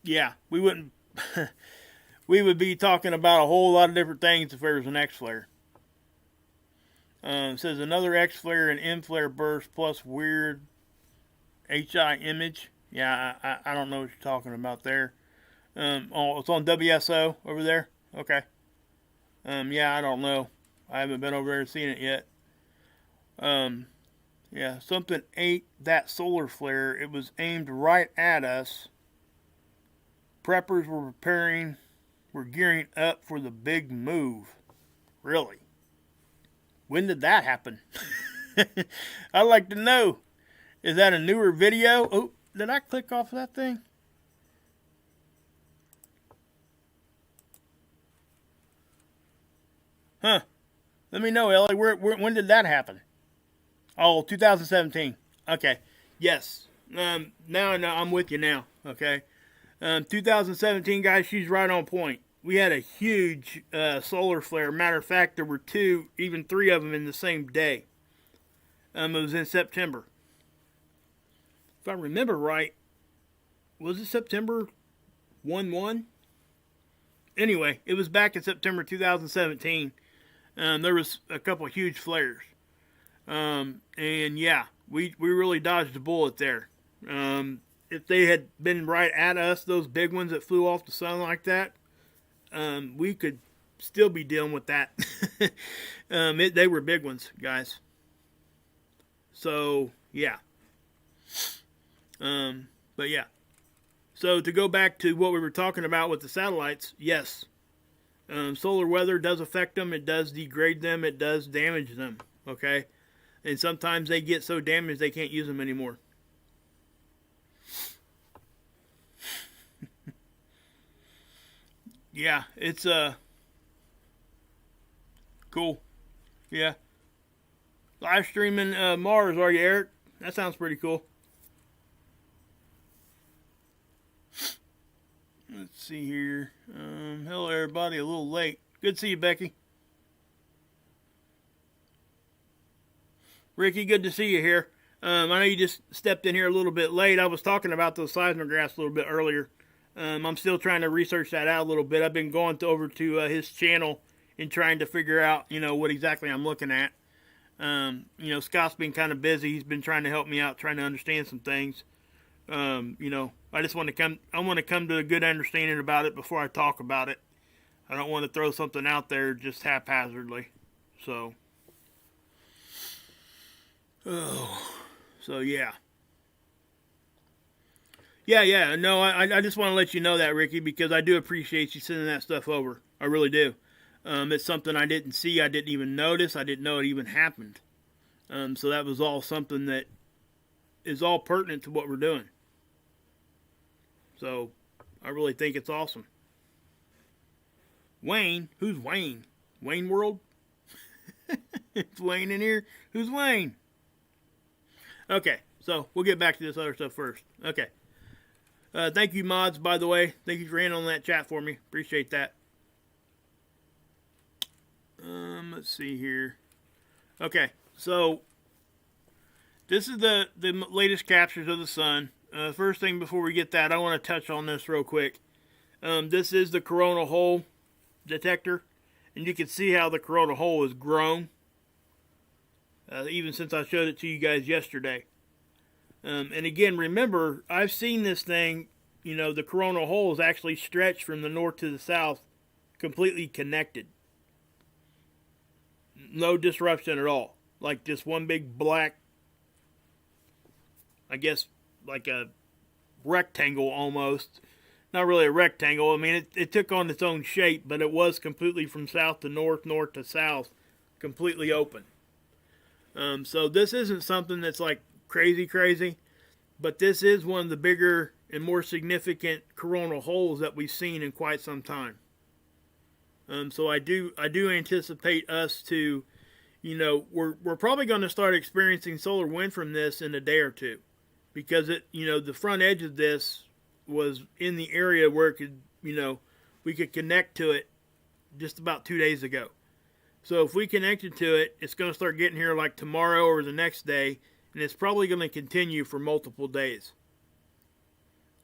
we wouldn't, we would be talking about a whole lot of different things if there was an X flare. It says another X flare and M flare burst plus weird HI image. Yeah, I don't know what you're talking about there. It's on WSO over there. Okay. I don't know. I haven't been over there and seen it yet. Something ate that solar flare. It was aimed right at us. Preppers were gearing up for the big move. Really? When did that happen? I'd like to know. Is that a newer video? Oh, did I click off that thing? Huh. Let me know, Ellie. When did that happen? Oh, 2017. Okay. Yes. Now I'm with you now. Okay. 2017, guys, she's right on point. We had a huge solar flare. Matter of fact, there were 2, even 3 of them in the same day. It was in September. If I remember right, was it September 1/1? Anyway, it was back in September 2017. There was a couple of huge flares. We really dodged a bullet there. If they had been right at us, those big ones that flew off the sun like that, we could still be dealing with that. They were big ones, guys. So, yeah. So to go back to what we were talking about with the satellites, yes. Solar weather does affect them. It does degrade them. It does damage them. Okay? And sometimes they get so damaged they can't use them anymore. Yeah, it's cool. Yeah. Live streaming Mars, are you, Eric? That sounds pretty cool. Let's see here. Hello, everybody. A little late. Good to see you, Becky. Ricky, good to see you here. I know you just stepped in here a little bit late. I was talking about those seismographs a little bit earlier. I'm still trying to research that out a little bit. I've been going over to his channel and trying to figure out, what exactly I'm looking at. Scott's been kind of busy. He's been trying to help me out, trying to understand some things. I just want to come to a good understanding about it before I talk about it. I don't want to throw something out there just haphazardly. So, so yeah. Yeah. No, I just want to let you know that, Ricky, because I do appreciate you sending that stuff over. I really do. It's something I didn't see. I didn't even notice. I didn't know it even happened. So that was all something that is all pertinent to what we're doing. So I really think it's awesome. Wayne? Who's Wayne? Wayne World? It's Wayne in here. Who's Wayne? Okay, so we'll get back to this other stuff first. Okay. Thank you, mods, by the way. Thank you for handling that chat for me. Appreciate that. Let's see here. Okay, so this is the latest captures of the sun. First thing before we get that, I want to touch on this real quick. This is the coronal hole detector, and you can see how the coronal hole has grown, even since I showed it to you guys yesterday. And again, remember, I've seen this thing, you know, the coronal hole is actually stretched from the north to the south, completely connected. No disruption at all. Like just one big black, I guess, like a rectangle almost. Not really a rectangle. I mean, it took on its own shape, but it was completely from south to north, north to south, completely open. So this isn't something that's like crazy, but this is one of the bigger and more significant coronal holes that we've seen in quite some time. So I do anticipate us to, you know, we're probably going to start experiencing solar wind from this in a day or two, because it, you know, the front edge of this was in the area where it could, you know, we could connect to it just about 2 days ago. So if we connected to it, it's going to start getting here like tomorrow or the next day, and it's probably going to continue for multiple days.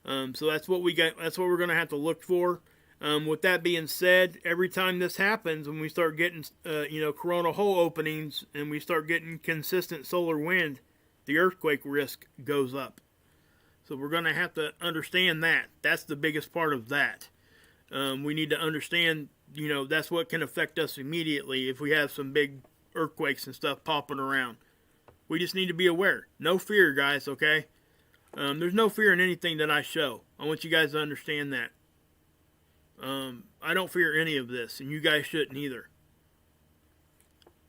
So that's what we got. That's what we're going to have to look for. With that being said, every time this happens, when we start getting, you know, coronal hole openings and we start getting consistent solar wind, the earthquake risk goes up. So we're going to have to understand that. That's the biggest part of that. We need to understand, you know, that's what can affect us immediately if we have some big earthquakes and stuff popping around. We just need to be aware. No fear, guys, okay? There's no fear in anything that I show. I want you guys to understand that. I don't fear any of this, and you guys shouldn't either.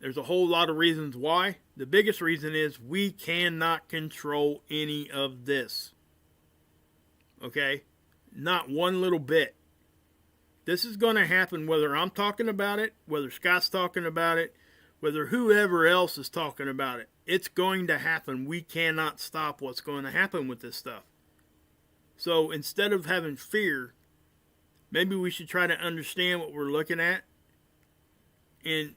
There's a whole lot of reasons why. The biggest reason is we cannot control any of this. Okay? Not one little bit. This is going to happen whether I'm talking about it, whether Scott's talking about it, whether whoever else is talking about it. It's going to happen. We cannot stop what's going to happen with this stuff. So instead of having fear, maybe we should try to understand what we're looking at and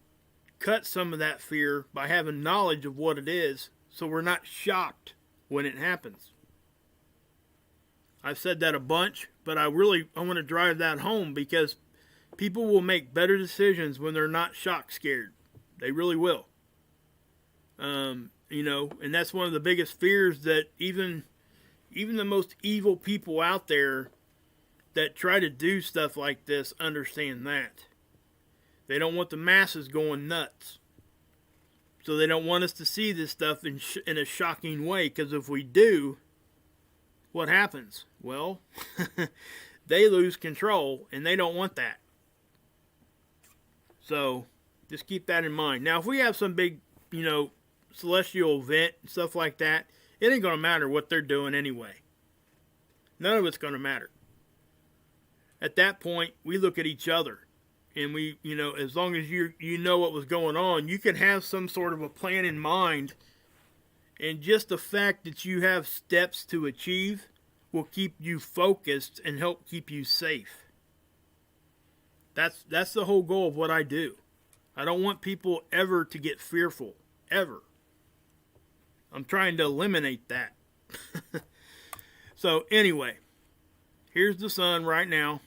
cut some of that fear by having knowledge of what it is, so we're not shocked when it happens. I've said that a bunch, but I want to drive that home, because people will make better decisions when they're not shock scared. They really will. You know, and that's one of the biggest fears that even the most evil people out there that try to do stuff like this understand that. They don't want the masses going nuts. So they don't want us to see this stuff in a shocking way, because if we do, what happens? Well, they lose control, and they don't want that. So just keep that in mind. Now, if we have some big, you know, celestial event, stuff like that, it ain't going to matter what they're doing anyway. None of it's going to matter. At that point, we look at each other, and we, you know, as long as you know what was going on, you can have some sort of a plan in mind, and just the fact that you have steps to achieve will keep you focused and help keep you safe. That's the whole goal of what I do. I don't want people ever to get fearful, ever. I'm trying to eliminate that. So anyway, here's the sun right now.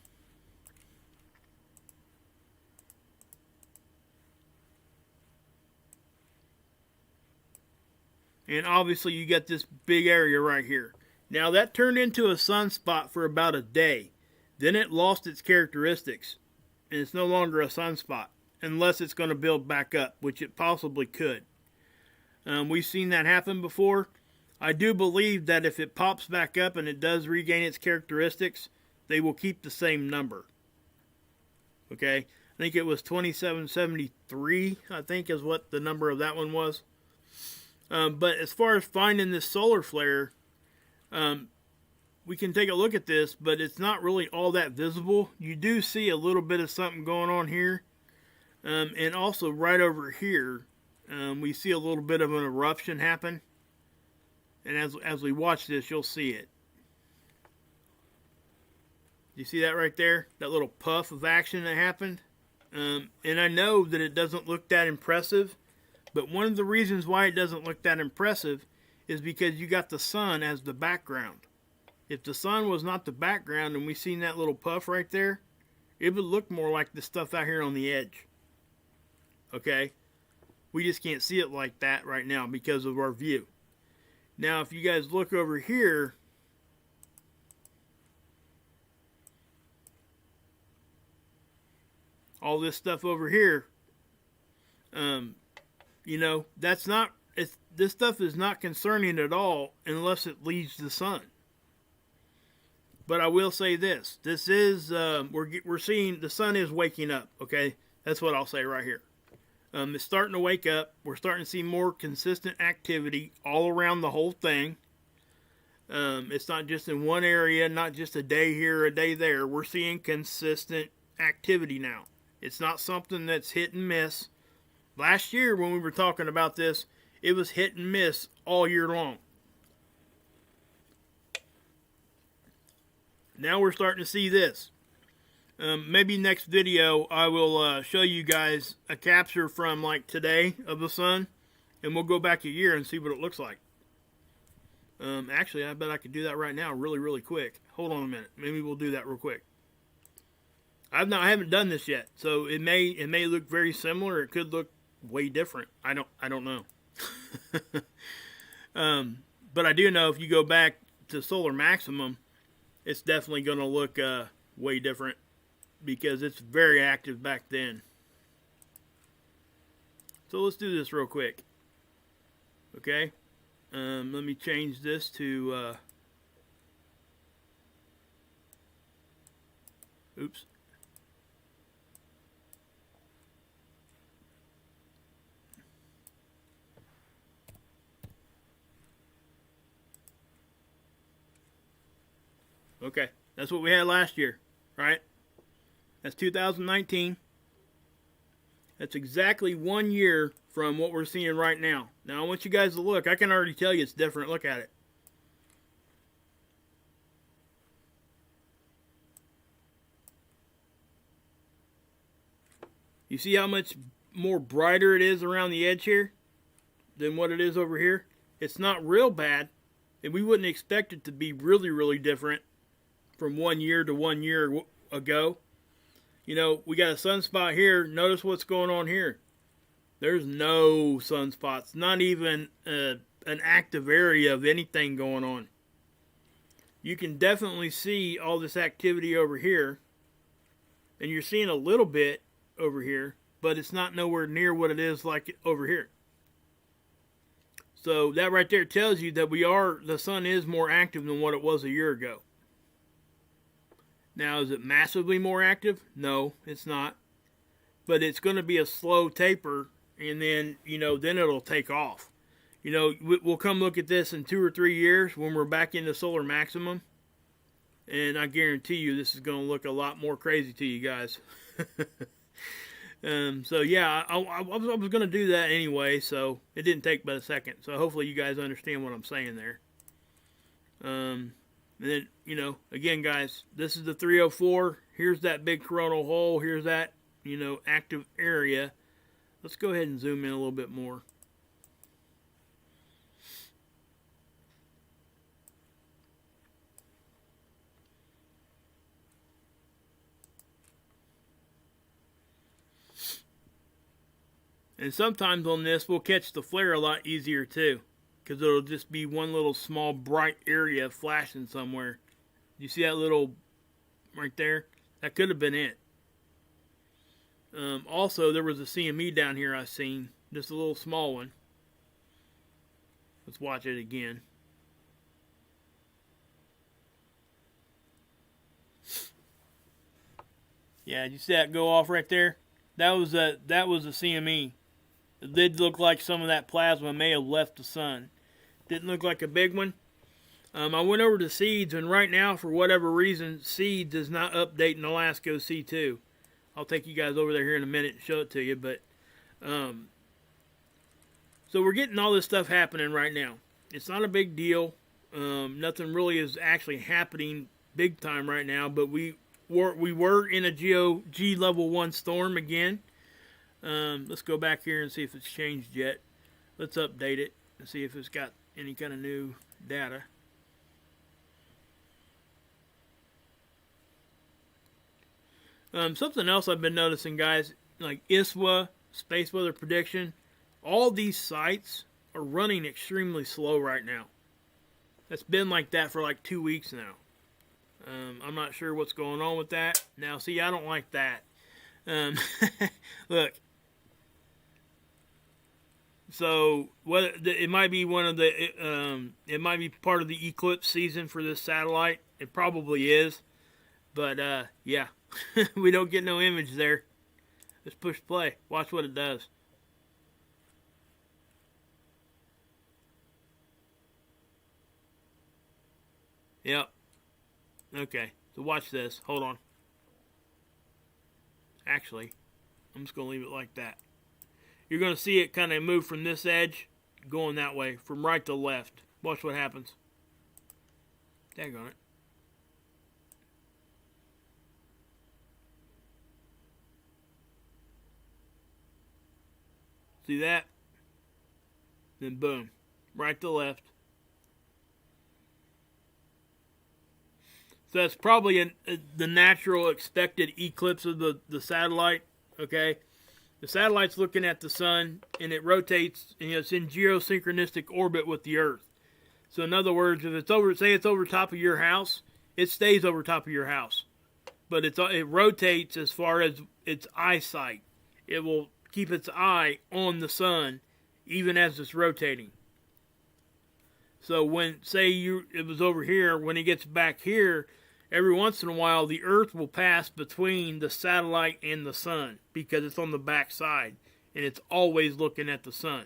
And obviously you get this big area right here. Now that turned into a sunspot for about a day. Then it lost its characteristics. and it's no longer a sunspot, unless it's going to build back up, which it possibly could. We've seen that happen before. I do believe that if it pops back up and it does regain its characteristics, they will keep the same number. Okay, I think it was 2773, I think is what the number of that one was. But as far as finding this solar flare, we can take a look at this, but it's not really all that visible. You do see a little bit of something going on here. And also right over here, we see a little bit of an eruption happen. And as we watch this, you'll see it. You see that right there? That little puff of action that happened? And I know that it doesn't look that impressive, but one of the reasons why it doesn't look that impressive is because you got the sun as the background. If the sun was not the background and we seen that little puff right there, it would look more like the stuff out here on the edge. Okay? We just can't see it like that right now because of our view. Now, if you guys look over here, all this stuff over here, you know, that's not, this stuff is not concerning at all unless it leaves the sun. But I will say this is, we're seeing, the sun is waking up, okay? That's what I'll say right here. It's starting to wake up. We're starting to see more consistent activity all around the whole thing. It's not just in one area, not just a day here, a day there. We're seeing consistent activity now. It's not something that's hit and miss. Last year when we were talking about this, it was hit and miss all year long. Now we're starting to see this. Maybe next video I will show you guys a capture from like today of the sun, and we'll go back a year and see what it looks like. Actually, I bet I could do that right now really quick. Hold on a minute. Maybe we'll do that real quick. I haven't done this yet, so it may look very similar. It could look way different. I don't know. But I do know if you go back to solar maximum, it's definitely going to look way different because it's very active back then. So let's do this real quick. Okay. Let me change this to oops. Okay, that's what we had last year, right? That's 2019. That's exactly 1 year from what we're seeing right now. Now, I want you guys to look. I can already tell you it's different. Look at it. You see how much more brighter it is around the edge here than what it is over here? It's not real bad, and we wouldn't expect it to be really different from 1 year to 1 year ago. You know, we got a sunspot here. Notice what's going on here. There's no sunspots, not even an active area of anything going on. You can definitely see all this activity over here, and you're seeing a little bit over here, but it's not nowhere near what it is like over here. So that right there tells you that the sun is more active than what it was a year ago. Now, is it massively more active? No, it's not. But it's going to be a slow taper, and then, you know, then it'll take off. You know, we'll come look at this in 2 or 3 years when we're back into solar maximum, and I guarantee you this is going to look a lot more crazy to you guys. So yeah, I was going to do that anyway, so it didn't take but a second. So hopefully you guys understand what I'm saying there. And then, you know, again, guys, this is the 304. Here's that big coronal hole. Here's that, you know, active area. Let's go ahead and zoom in a little bit more. And sometimes on this, we'll catch the flare a lot easier too, because it'll just be one little small bright area flashing somewhere. You see that little right there? That could have been it. Also, there was a CME down here I seen, just a little small one. Let's watch it again. Yeah, you see that go off right there? That was a CME. It did look like some of that plasma may have left the sun. Didn't look like a big one. I went over to seeds, and right now, for whatever reason, seeds is not updating the LASCO C2. I'll take you guys over there here in a minute and show it to you. But so we're getting all this stuff happening right now. It's not a big deal. Nothing really is actually happening big time right now. But we were in a G level 1 storm again. Let's go back here and see if it's changed yet. Let's update it and see if it's got any kind of new data. Something else I've been noticing, guys, like ISWA, Space Weather Prediction, all these sites are running extremely slow right now. It's been like that for like 2 weeks now. I'm not sure what's going on with that. Now, see, I don't like that. Look. So, it might be one of the, it might be part of the eclipse season for this satellite. It probably is. But, yeah. We don't get no image there. Let's push play. Watch what it does. Yep. Okay. So watch this. Hold on. Actually, I'm just going to leave it like that. You're going to see it kind of move from this edge, going that way, from right to left. Watch what happens. Daggone it. See that? Then boom. Right to left. So that's probably the natural expected eclipse of the satellite. Okay? The satellite's looking at the sun, and it rotates, and it's in geosynchronistic orbit with the Earth. So in other words, if it's over, say it's over top of your house, it stays over top of your house. But it rotates as far as its eyesight. It will keep its eye on the sun even as it's rotating. So when, say it was over here, when it gets back here, every once in a while the Earth will pass between the satellite and the sun because it's on the back side and it's always looking at the sun.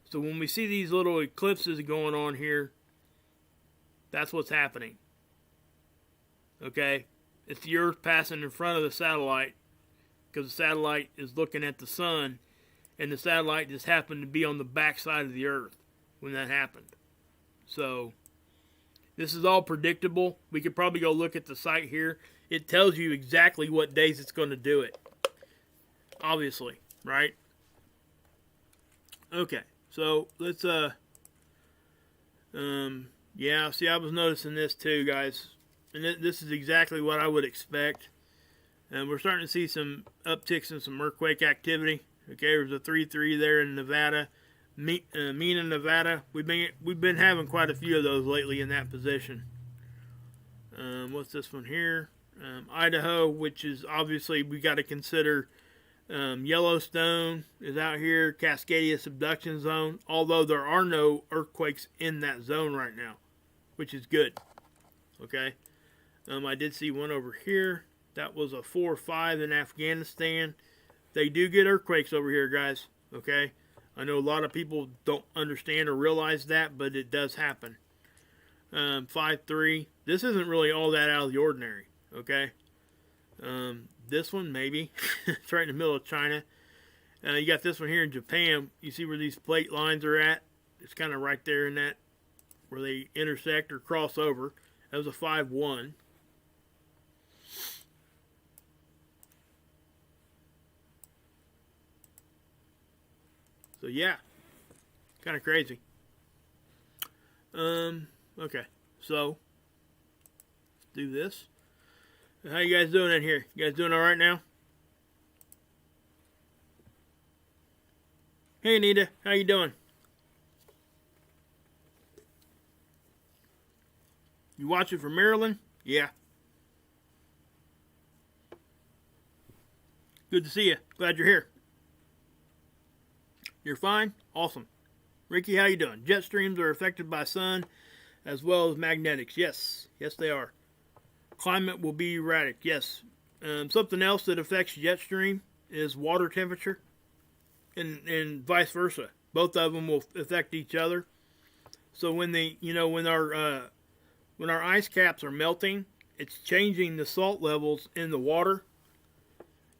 So when we see these little eclipses going on here, that's what's happening. Okay? It's the Earth passing in front of the satellite, because the satellite is looking at the sun, and the satellite just happened to be on the back side of the Earth when that happened. So, this is all predictable. We could probably go look at the site here. It tells you exactly what days it's going to do it. Obviously, right? Okay, so let's, yeah, see, I was noticing this too, guys. And this is exactly what I would expect. And we're starting to see some upticks in some earthquake activity. Okay, there's a 3-3 there in Nevada, Mena, Nevada. We've been having quite a few of those lately in that position. What's this one here? Idaho, which is obviously we got to consider. Yellowstone is out here, Cascadia subduction zone. Although there are no earthquakes in that zone right now, which is good. Okay, I did see one over here. That was a 4-5 in Afghanistan. They do get earthquakes over here, guys. Okay? I know a lot of people don't understand or realize that, but it does happen. 5-3. This isn't really all that out of the ordinary. Okay? This one, maybe. It's right in the middle of China. You got this one here in Japan. You see where these plate lines are at? It's kind of right there in that, where they intersect or cross over. That was a 5-1. So yeah, kind of crazy. Okay, so let's do this. How you guys doing in here? You guys doing all right now? Hey, Anita, how you doing? You watching from Maryland? Yeah. Good to see you. Glad you're here. You're fine? Awesome. Ricky, how you doing? Jet streams are affected by sun as well as magnetics. Yes. Yes, they are. Climate will be erratic. Yes. Something else that affects jet stream is water temperature and vice versa. Both of them will affect each other. So when when our ice caps are melting, it's changing the salt levels in the water,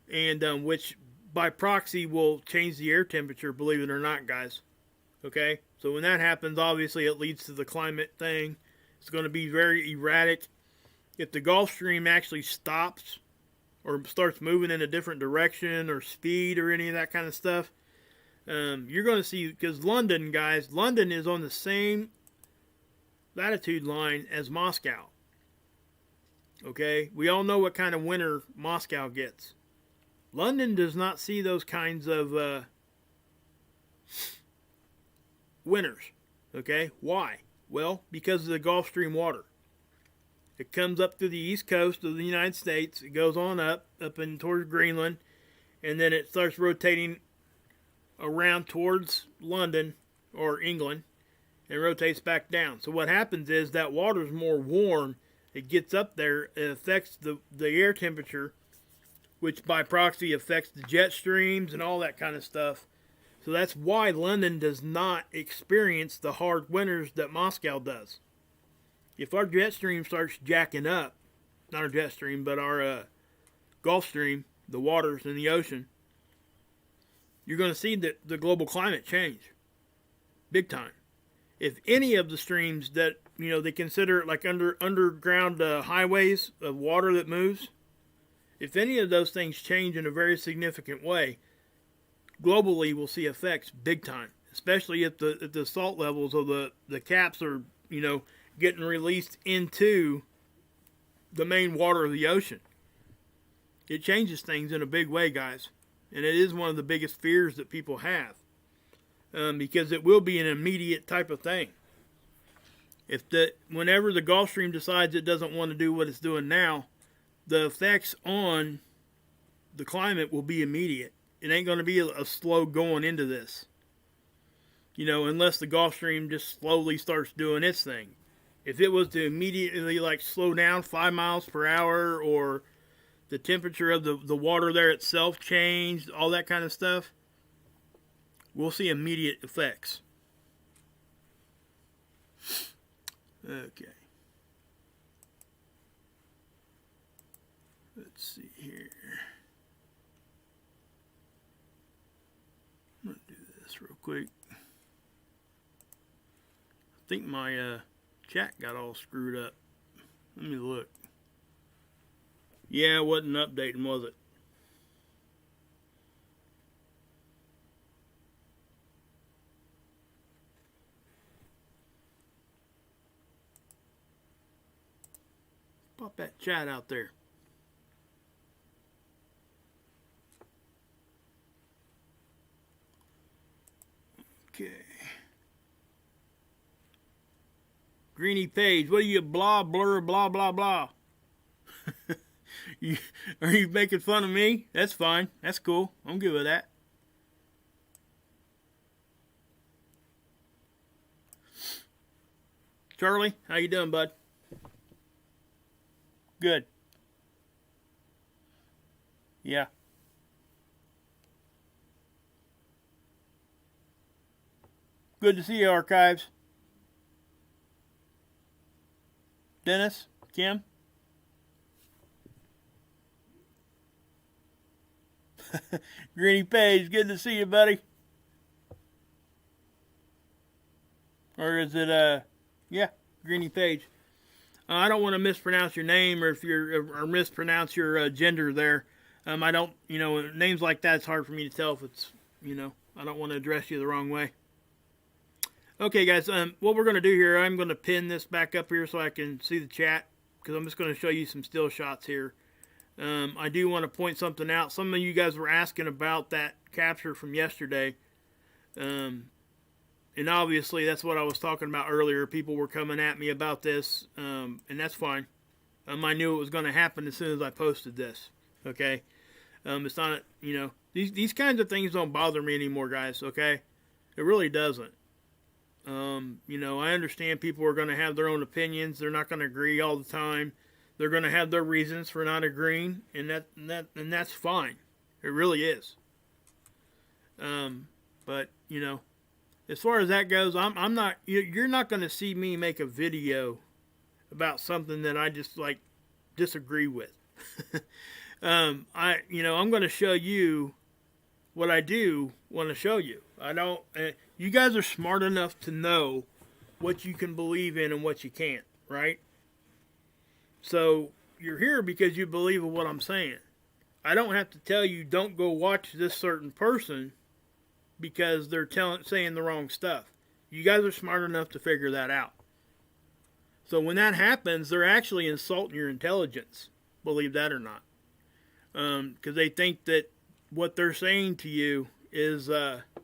and which by proxy will change the air temperature, believe it or not, guys. Okay? So when that happens, obviously it leads to the climate thing. It's going to be very erratic. If the Gulf Stream actually stops or starts moving in a different direction or speed or any of that kind of stuff, you're going to see, because London, guys, London is on the same latitude line as Moscow. Okay? We all know what kind of winter Moscow gets. London does not see those kinds of winters. Okay? Why? Well, because of the Gulf Stream water. It comes up through the east coast of the United States. It goes on up in towards Greenland, and then it starts rotating around towards London or England and rotates back down. So what happens is that water is more warm. It gets up there. It affects the air temperature, which by proxy affects the jet streams and all that kind of stuff. So that's why London does not experience the hard winters that Moscow does. If our jet stream starts jacking up, not our jet stream, but our Gulf Stream, the waters in the ocean, you're going to see that the global climate change big time. If any of the streams that, they consider like underground highways of water that moves, if any of those things change in a very significant way, globally we'll see effects big time, especially if the salt levels of the caps are, getting released into the main water of the ocean. It changes things in a big way, guys. And it is one of the biggest fears that people have. Because it will be an immediate type of thing. Whenever the Gulf Stream decides it doesn't want to do what it's doing now, the effects on the climate will be immediate. It ain't going to be a slow going into this. Unless the Gulf Stream just slowly starts doing its thing. If it was to immediately slow down 5 miles per hour, or the temperature of the water there itself changed, all that kind of stuff, we'll see immediate effects. Okay. Let's see here. I'm going to do this real quick. I think my chat got all screwed up. Let me look. Yeah, it wasn't updating, was it? Pop that chat out there. Okay. Greeny Page, what are you blah, blur, blah, blah, blah? Are you making fun of me? That's fine. That's cool. I'm good with that. Charlie, how you doing, bud? Good. Yeah. Good to see you, Archives. Dennis, Kim. Greeny Page, good to see you, buddy. Or is it, yeah, Greeny Page. I don't want to mispronounce your name or mispronounce your gender there. I don't, names like that, it's hard for me to tell if it's, I don't want to address you the wrong way. Okay, guys, what we're going to do here, I'm going to pin this back up here so I can see the chat, because I'm just going to show you some still shots here. I do want to point something out. Some of you guys were asking about that capture from yesterday. And obviously, that's what I was talking about earlier. People were coming at me about this, and that's fine. I knew it was going to happen as soon as I posted this. Okay? It's not, you know, these kinds of things don't bother me anymore, guys. Okay, it really doesn't. You know, I understand people are going to have their own opinions. They're not going to agree all the time. They're going to have their reasons for not agreeing, and that's fine. It really is. But you know, as far as that goes, I'm not. You're not going to see me make a video about something that I just like disagree with. I'm going to show you what I do want to show you. I don't. You guys are smart enough to know what you can believe in and what you can't, right? So you're here because you believe in what I'm saying. I don't have to tell you don't go watch this certain person because they're saying the wrong stuff. You guys are smart enough to figure that out. So when that happens, they're actually insulting your intelligence, believe that or not. Because they think that what they're saying to you is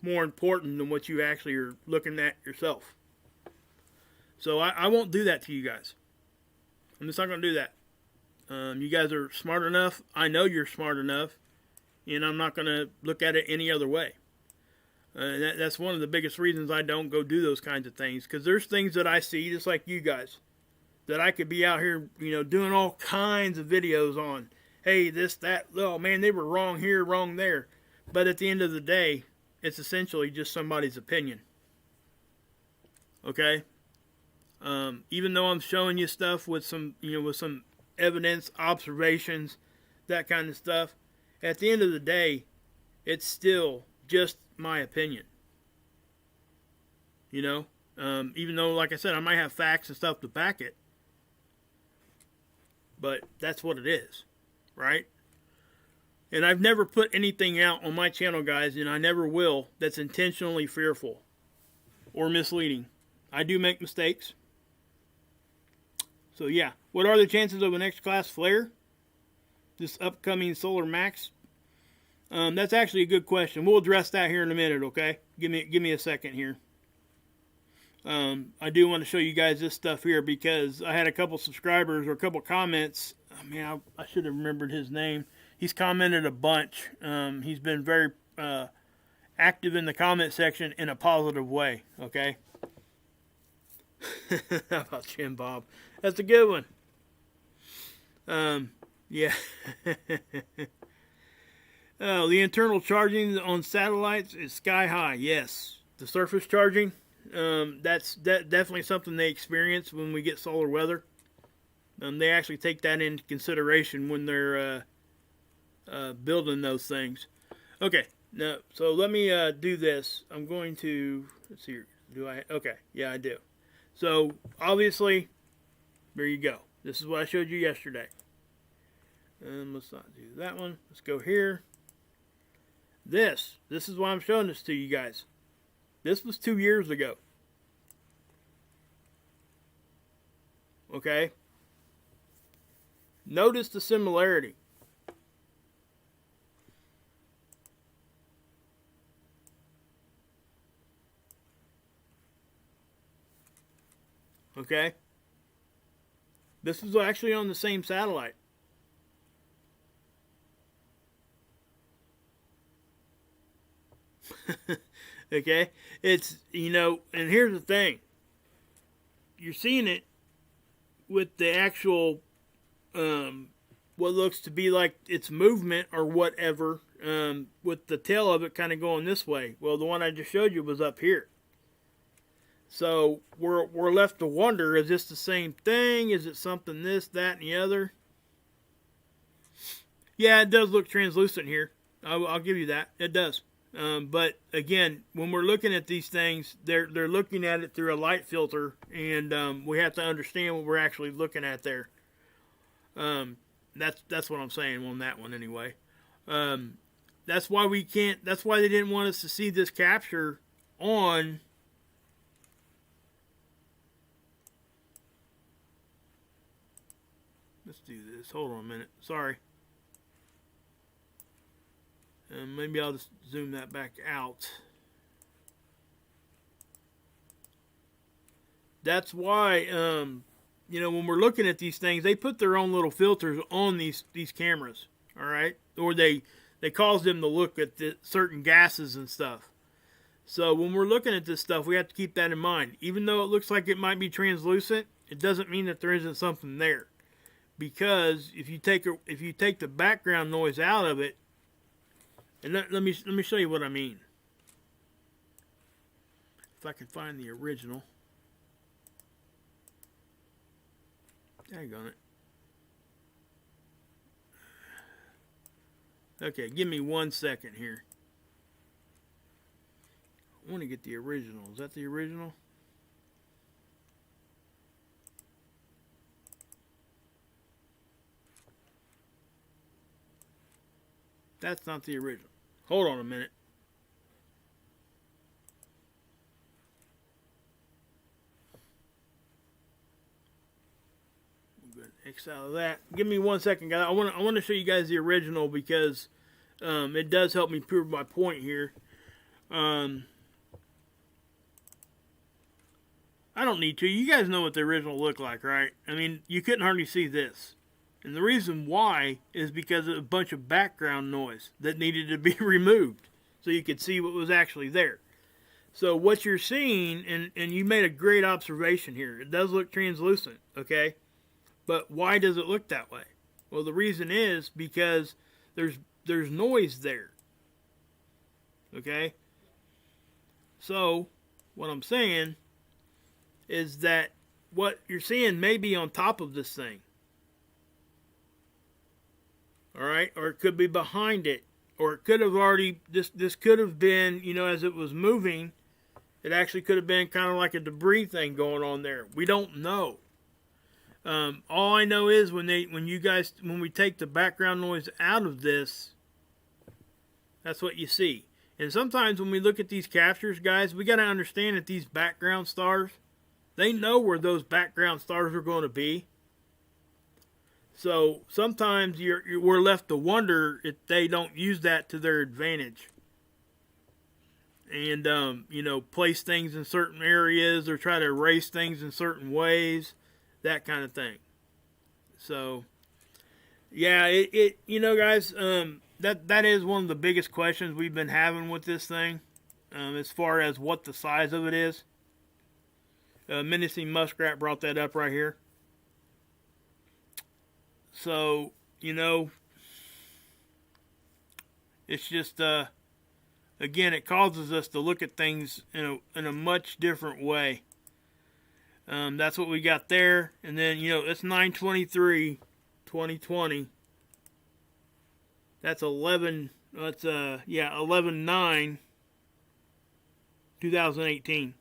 more important than what you actually are looking at yourself. So I won't do that to you guys. I'm just not going to do that. You guys are smart enough. I know you're smart enough. And I'm not going to look at it any other way. That's one of the biggest reasons I don't go do those kinds of things. Because there's things that I see, just like you guys, that I could be out here, you know, doing all kinds of videos on. Hey, this, that, oh man, they were wrong here, wrong there. But at the end of the day, it's essentially just somebody's opinion. Okay? Even though I'm showing you stuff with some, you know, with some evidence, observations, that kind of stuff, at the end of the day, it's still just my opinion. You know? Even though, like I said, I might have facts and stuff to back it. But that's what it is. Right? And I've never put anything out on my channel, guys, and I never will, that's intentionally fearful or misleading. I do make mistakes. So yeah, what are the chances of an X-class flare this upcoming solar max? That's actually a good question. We'll address that here in a minute, okay? Give me a second here. I do want to show you guys this stuff here because I had a couple subscribers or a couple comments. Oh, man, I should have remembered his name. He's commented a bunch. He's been very active in the comment section in a positive way, okay? How about Jim Bob? That's a good one. Yeah. Oh, the internal charging on satellites is sky high. Yes. The surface charging, that's definitely something they experience when we get solar weather. They actually take that into consideration when they're building those things. Okay. Now, so let me do this. I'm going to, let's see, do I, okay. Yeah, I do. So, obviously, there you go. This is what I showed you yesterday. Let's not do that one. Let's go here. This is why I'm showing this to you guys. This was 2 years ago. Okay? Notice the similarity. Okay? This was actually on the same satellite. Okay? It's, you know, and here's the thing. You're seeing it with the actual, what looks to be like its movement or whatever, with the tail of it kind of going this way. Well, the one I just showed you was up here. So we're left to wonder, is this the same thing? Is it something this, that, and the other? Yeah, it does look translucent here. I'll give you that. It does. But again, when we're looking at these things, they're looking at it through a light filter, and we have to understand what we're actually looking at there. That's what I'm saying on that one anyway. That's why we can't. That's why they didn't want us to see this capture on. Let's do this. Hold on a minute. Sorry. Maybe I'll just zoom that back out. That's why, you know, when we're looking at these things, they put their own little filters on these cameras, all right? Or they they cause them to look at certain gases and stuff. So when we're looking at this stuff, we have to keep that in mind. Even though it looks like it might be translucent, it doesn't mean that there isn't something there. Because if you take the background noise out of it, and let me show you what I mean. If I can find the original. Daggone it. Okay, give me 1 second here. I want to get the original. Is that the original? That's not the original. Hold on a minute. We'll go X out of that. Give me 1 second, guys. I want to show you guys the original because it does help me prove my point here. I don't need to. You guys know what the original looked like, right? I mean, you couldn't hardly see this. And the reason why is because of a bunch of background noise that needed to be removed so you could see what was actually there. So what you're seeing, and you made a great observation here, it does look translucent, okay? But why does it look that way? Well, the reason is because there's noise there, okay? So what I'm saying is that what you're seeing may be on top of this thing. Alright, or it could be behind it, or it could have already, this could have been, you know, as it was moving, it actually could have been kind of like a debris thing going on there. We don't know. All I know is when we take the background noise out of this, that's what you see. And sometimes when we look at these captures, guys, we got to understand that these background stars, they know where those background stars are going to be. So sometimes we're left to wonder if they don't use that to their advantage. And, you know, place things in certain areas or try to erase things in certain ways. That kind of thing. So, yeah, you know, guys, that is one of the biggest questions we've been having with this thing. As far as what the size of it is. Menacing Muskrat brought that up right here. So, you know, it's just, again, it causes us to look at things in a much different way. That's what we got there. And then, you know, it's 9/23/2020. That's 11/9/2018.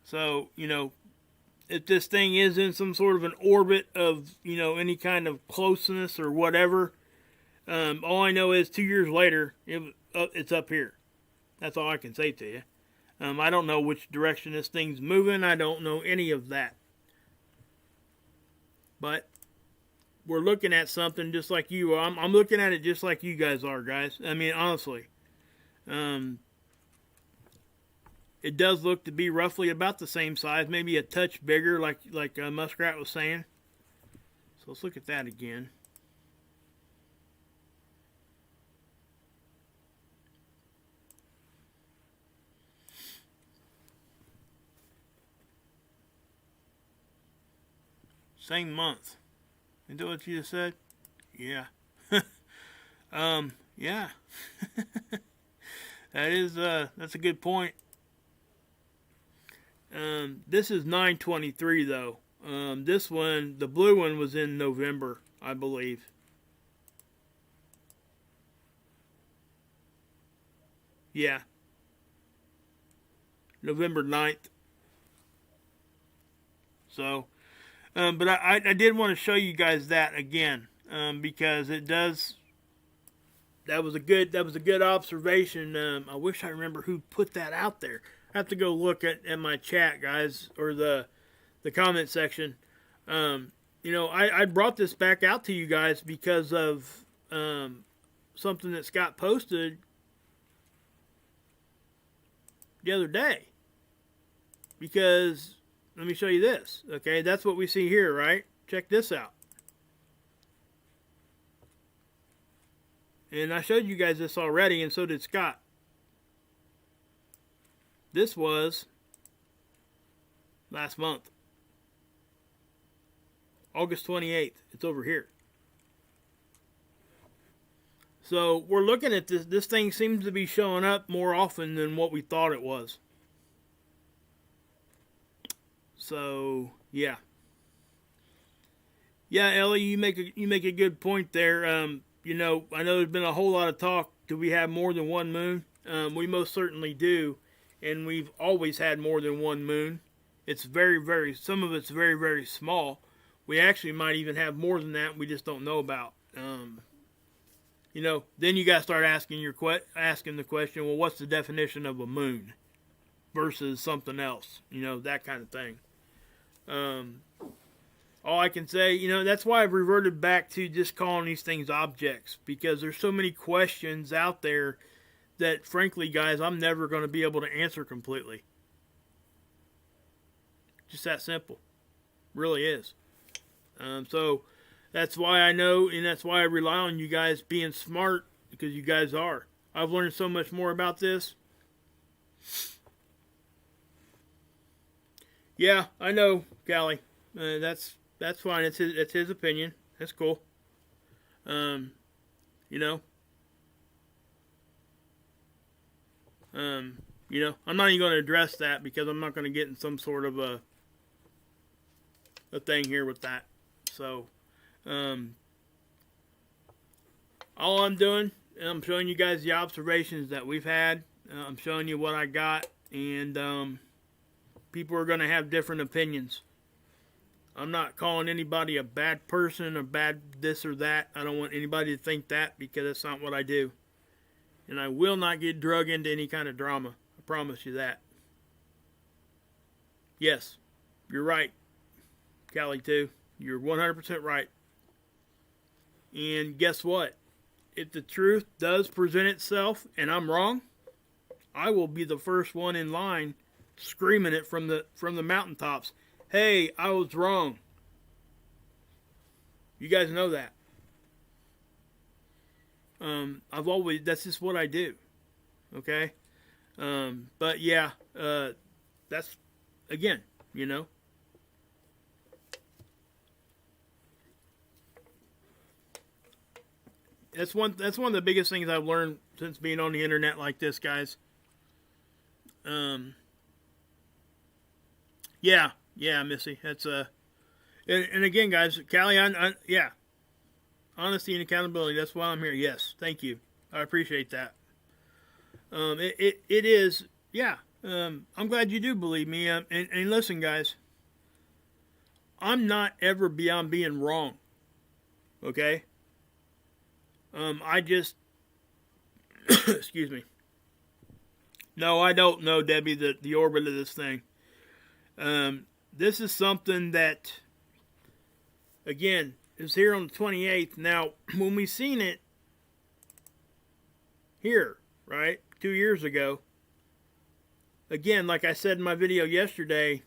So, you know, if this thing is in some sort of an orbit of, you know, any kind of closeness or whatever, all I know is 2 years later, it's up here. That's all I can say to you. I don't know which direction this thing's moving. I don't know any of that. But we're looking at something just like you are. I'm looking at it just like you guys are, guys. I mean, honestly. It does look to be roughly about the same size, maybe a touch bigger, like Muskrat was saying. So let's look at that again. Same month. Is that what you just said? Yeah. Yeah. That's a good point. This is 9/23 though. This one, the blue one, was in November, I believe. Yeah. November 9th. So, but I did want to show you guys that again, because it does. That was a good observation. I wish I remember who put that out there. I have to go look at my chat, guys, or the comment section. You know, I brought this back out to you guys because of something that Scott posted the other day. Because, let me show you this. Okay, that's what we see here, right? Check this out. And I showed you guys this already, and so did Scott. This was last month. August 28th. It's over here. So we're looking at this. This thing seems to be showing up more often than what we thought it was. So yeah. Yeah, Ellie, you make a good point there. You know, I know there's been a whole lot of talk. Do we have more than one moon? We most certainly do, and we've always had more than one moon. It's some of it's very, very small. We actually might even have more than that. We just don't know about. You know, then you got to start asking the question. Well, what's the definition of a moon versus something else? You know, that kind of thing. All I can say, you know, that's why I've reverted back to just calling these things objects, because there's so many questions out there that, frankly, guys, I'm never going to be able to answer completely. Just that simple. Really is. So that's why I know, and that's why I rely on you guys being smart, because you guys are. I've learned so much more about this. Yeah, I know, Callie. That's fine. It's his opinion. That's cool. You know. You know, I'm not even going to address that, because I'm not going to get in some sort of a thing here with that. So, all I'm doing, I'm showing you guys the observations that we've had. I'm showing you what I got, and people are going to have different opinions. I'm not calling anybody a bad person or bad this or that. I don't want anybody to think that, because that's not what I do. And I will not get drug into any kind of drama. I promise you that. Yes, you're right, Callie, too. You're 100% right. And guess what? If the truth does present itself and I'm wrong, I will be the first one in line screaming it from the mountaintops. Hey, I was wrong. You guys know that. That's just what I do. Okay? But yeah, that's, again, you know. That's one of the biggest things I've learned since being on the internet like this, guys. Yeah, Missy. That's and again, guys, Callie, yeah, honesty and accountability. That's why I'm here. Yes, thank you. I appreciate that. It is, yeah. I'm glad you do believe me. And listen, guys, I'm not ever beyond being wrong. Okay. I just, excuse me. No, I don't know, Debbie, the orbit of this thing. This is something that, again, is here on the 28th. Now, when we seen it here, right, 2 years ago, again, like I said in my video yesterday,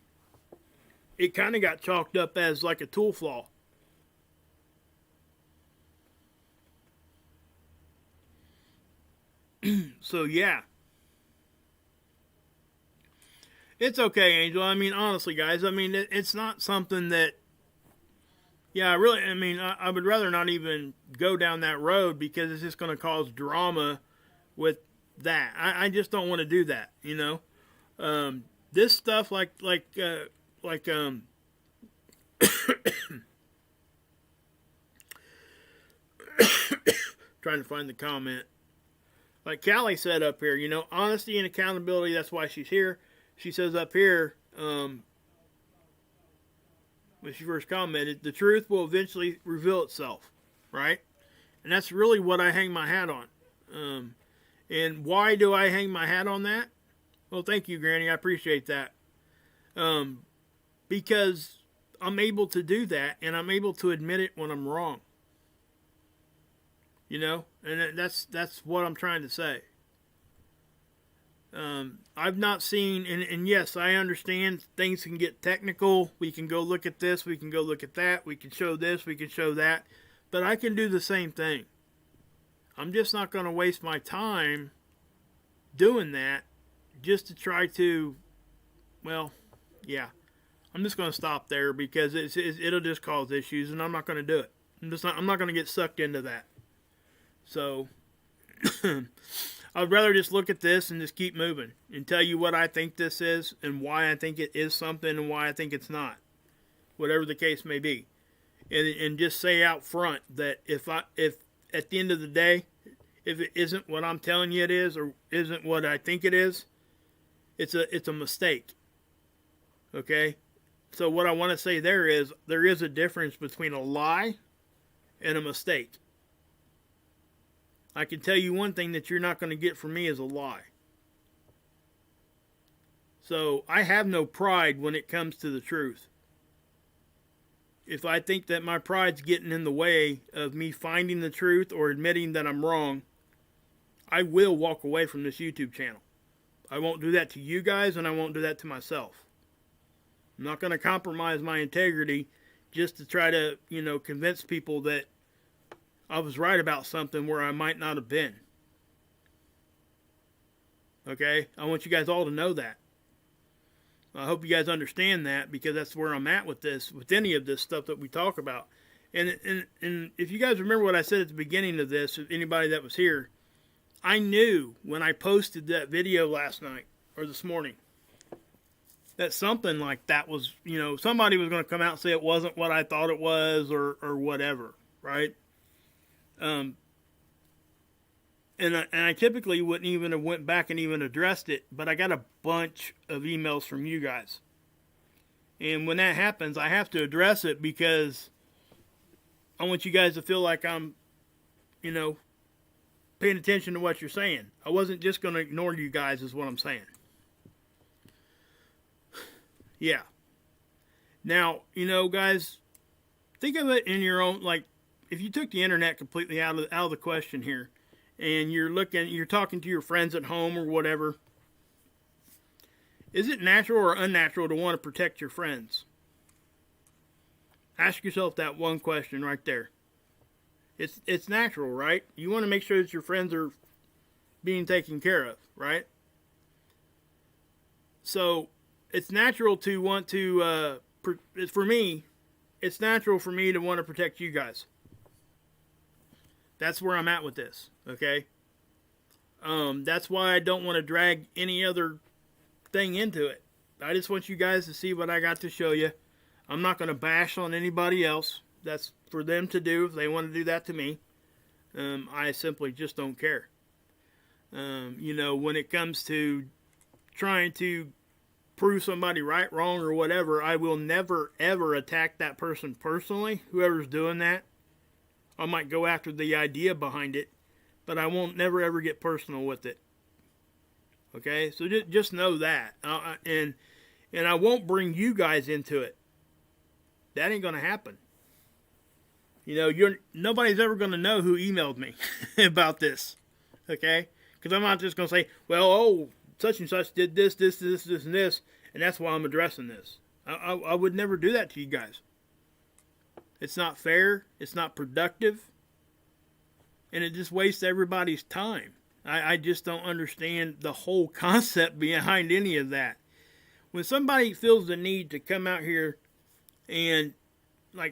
it kind of got chalked up as like a tool flaw. So, yeah. It's okay, Angel. I mean, honestly, guys, I mean, it's not something that, yeah, I would rather not even go down that road, because it's just going to cause drama with that. I just don't want to do that, you know. This stuff, trying to find the comment. Like Callie said up here, you know, honesty and accountability, that's why she's here. She says up here, when she first commented, the truth will eventually reveal itself, right? And that's really what I hang my hat on. And why do I hang my hat on that? Well, thank you, Granny. I appreciate that. Because I'm able to do that, and I'm able to admit it when I'm wrong. You know? And that's what I'm trying to say. I've not seen, and yes, I understand things can get technical. We can go look at this, we can go look at that, we can show this, we can show that, but I can do the same thing. I'm just not going to waste my time doing that just to try to, well, yeah. I'm just going to stop there because it'll just cause issues, and I'm not going to do it. I'm not going to get sucked into that. So I'd rather just look at this and just keep moving and tell you what I think this is and why I think it is something and why I think it's not, whatever the case may be, and just say out front that if at the end of the day, if it isn't what I'm telling you it is or isn't what I think it is, it's a mistake. Okay? So what I want to say there is a difference between a lie and a mistake. I can tell you one thing that you're not going to get from me is a lie. So I have no pride when it comes to the truth. If I think that my pride's getting in the way of me finding the truth or admitting that I'm wrong, I will walk away from this YouTube channel. I won't do that to you guys, and I won't do that to myself. I'm not going to compromise my integrity just to try to, convince people that I was right about something where I might not have been. Okay? I want you guys all to know that. I hope you guys understand that, because that's where I'm at with this, with any of this stuff that we talk about. And if you guys remember what I said at the beginning of this, anybody that was here, I knew when I posted that video last night or this morning that something like that was, somebody was going to come out and say it wasn't what I thought it was or whatever, right? And I typically wouldn't even have went back and even addressed it, but I got a bunch of emails from you guys. And when that happens, I have to address it because I want you guys to feel like I'm, paying attention to what you're saying. I wasn't just going to ignore you guys is what I'm saying. Yeah. Now, guys, think of it in your own, like, if you took the internet completely out of the question here, and you're talking to your friends at home or whatever, is it natural or unnatural to want to protect your friends? Ask yourself that one question right there. It's natural, right? You want to make sure that your friends are being taken care of, right? So it's natural to want to, for me, it's natural for me to want to protect you guys. That's where I'm at with this, okay? That's why I don't want to drag any other thing into it. I just want you guys to see what I got to show you. I'm not going to bash on anybody else. That's for them to do if they want to do that to me. I simply just don't care. When it comes to trying to prove somebody right, wrong, or whatever, I will never, ever attack that person personally, whoever's doing that. I might go after the idea behind it, but I won't never, ever get personal with it. Okay? So just know that. And I won't bring you guys into it. That ain't going to happen. Nobody's ever going to know who emailed me about this. Okay? Because I'm not just going to say, well, such and such did this, and this, and that's why I'm addressing this. I would never do that to you guys. It's not fair. It's not productive. And it just wastes everybody's time. I just don't understand the whole concept behind any of that. When somebody feels the need to come out here and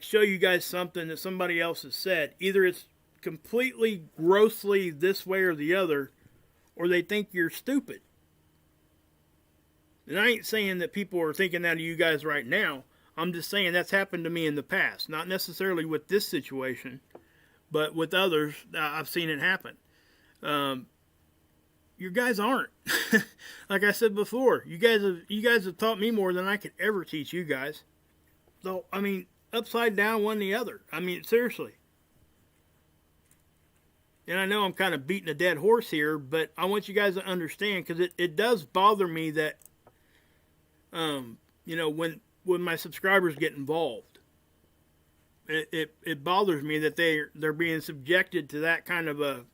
show you guys something that somebody else has said, either it's completely grossly this way or the other, or they think you're stupid. And I ain't saying that people are thinking that of you guys right now. I'm just saying that's happened to me in the past. Not necessarily with this situation, but with others, I've seen it happen. You guys aren't. Like I said before, you guys have taught me more than I could ever teach you guys. So, upside down, one or the other. Seriously. And I know I'm kind of beating a dead horse here, but I want you guys to understand, because it does bother me that, when my subscribers get involved, it bothers me that they're being subjected to that kind of a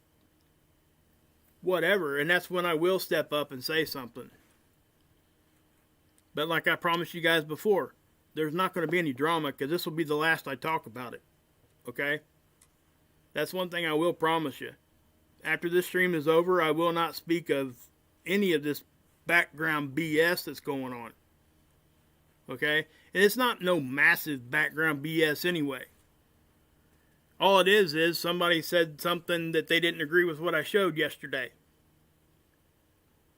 whatever, and that's when I will step up and say something. But like I promised you guys before, there's not going to be any drama, because this will be the last I talk about it. Okay? That's one thing I will promise you. after this stream is over, I will not speak of any of this background BS that's going on. Okay? And it's not no massive background BS anyway. All it is somebody said something that they didn't agree with what I showed yesterday.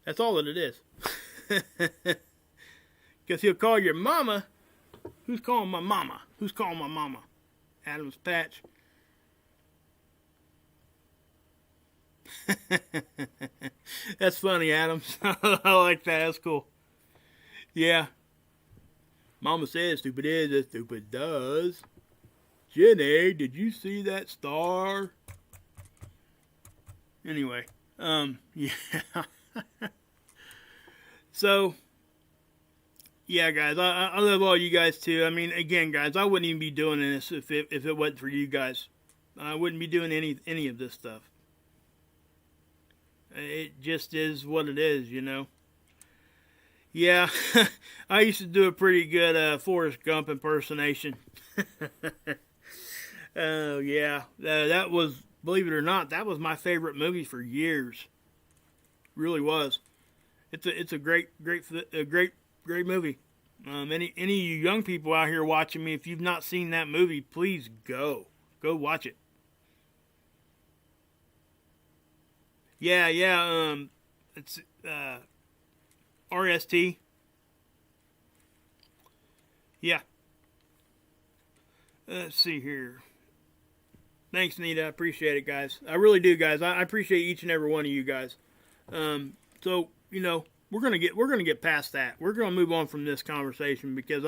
That's all that it is. Because he'll call your mama. Who's calling my mama? Who's calling my mama? Adam's Patch. That's funny, Adams. I like that. That's cool. Yeah. Mama says stupid is as stupid does. Jenny, did you see that star? Anyway, yeah. So, yeah, guys, I love all you guys too. I mean, again, guys, I wouldn't even be doing this if it wasn't for you guys. I wouldn't be doing any of this stuff. It just is what it is, you know. Yeah, I used to do a pretty good Forrest Gump impersonation. Oh yeah, that was, believe it or not, that was my favorite movie for years. Really was. It's a great movie. Any of you young people out here watching me, if you've not seen that movie, please go watch it. Yeah. It's RST. Yeah. Let's see here. Thanks, Nita. I appreciate it, guys. I really do, guys. I appreciate each and every one of you guys. So you know, we're gonna get past that. We're gonna move on from this conversation because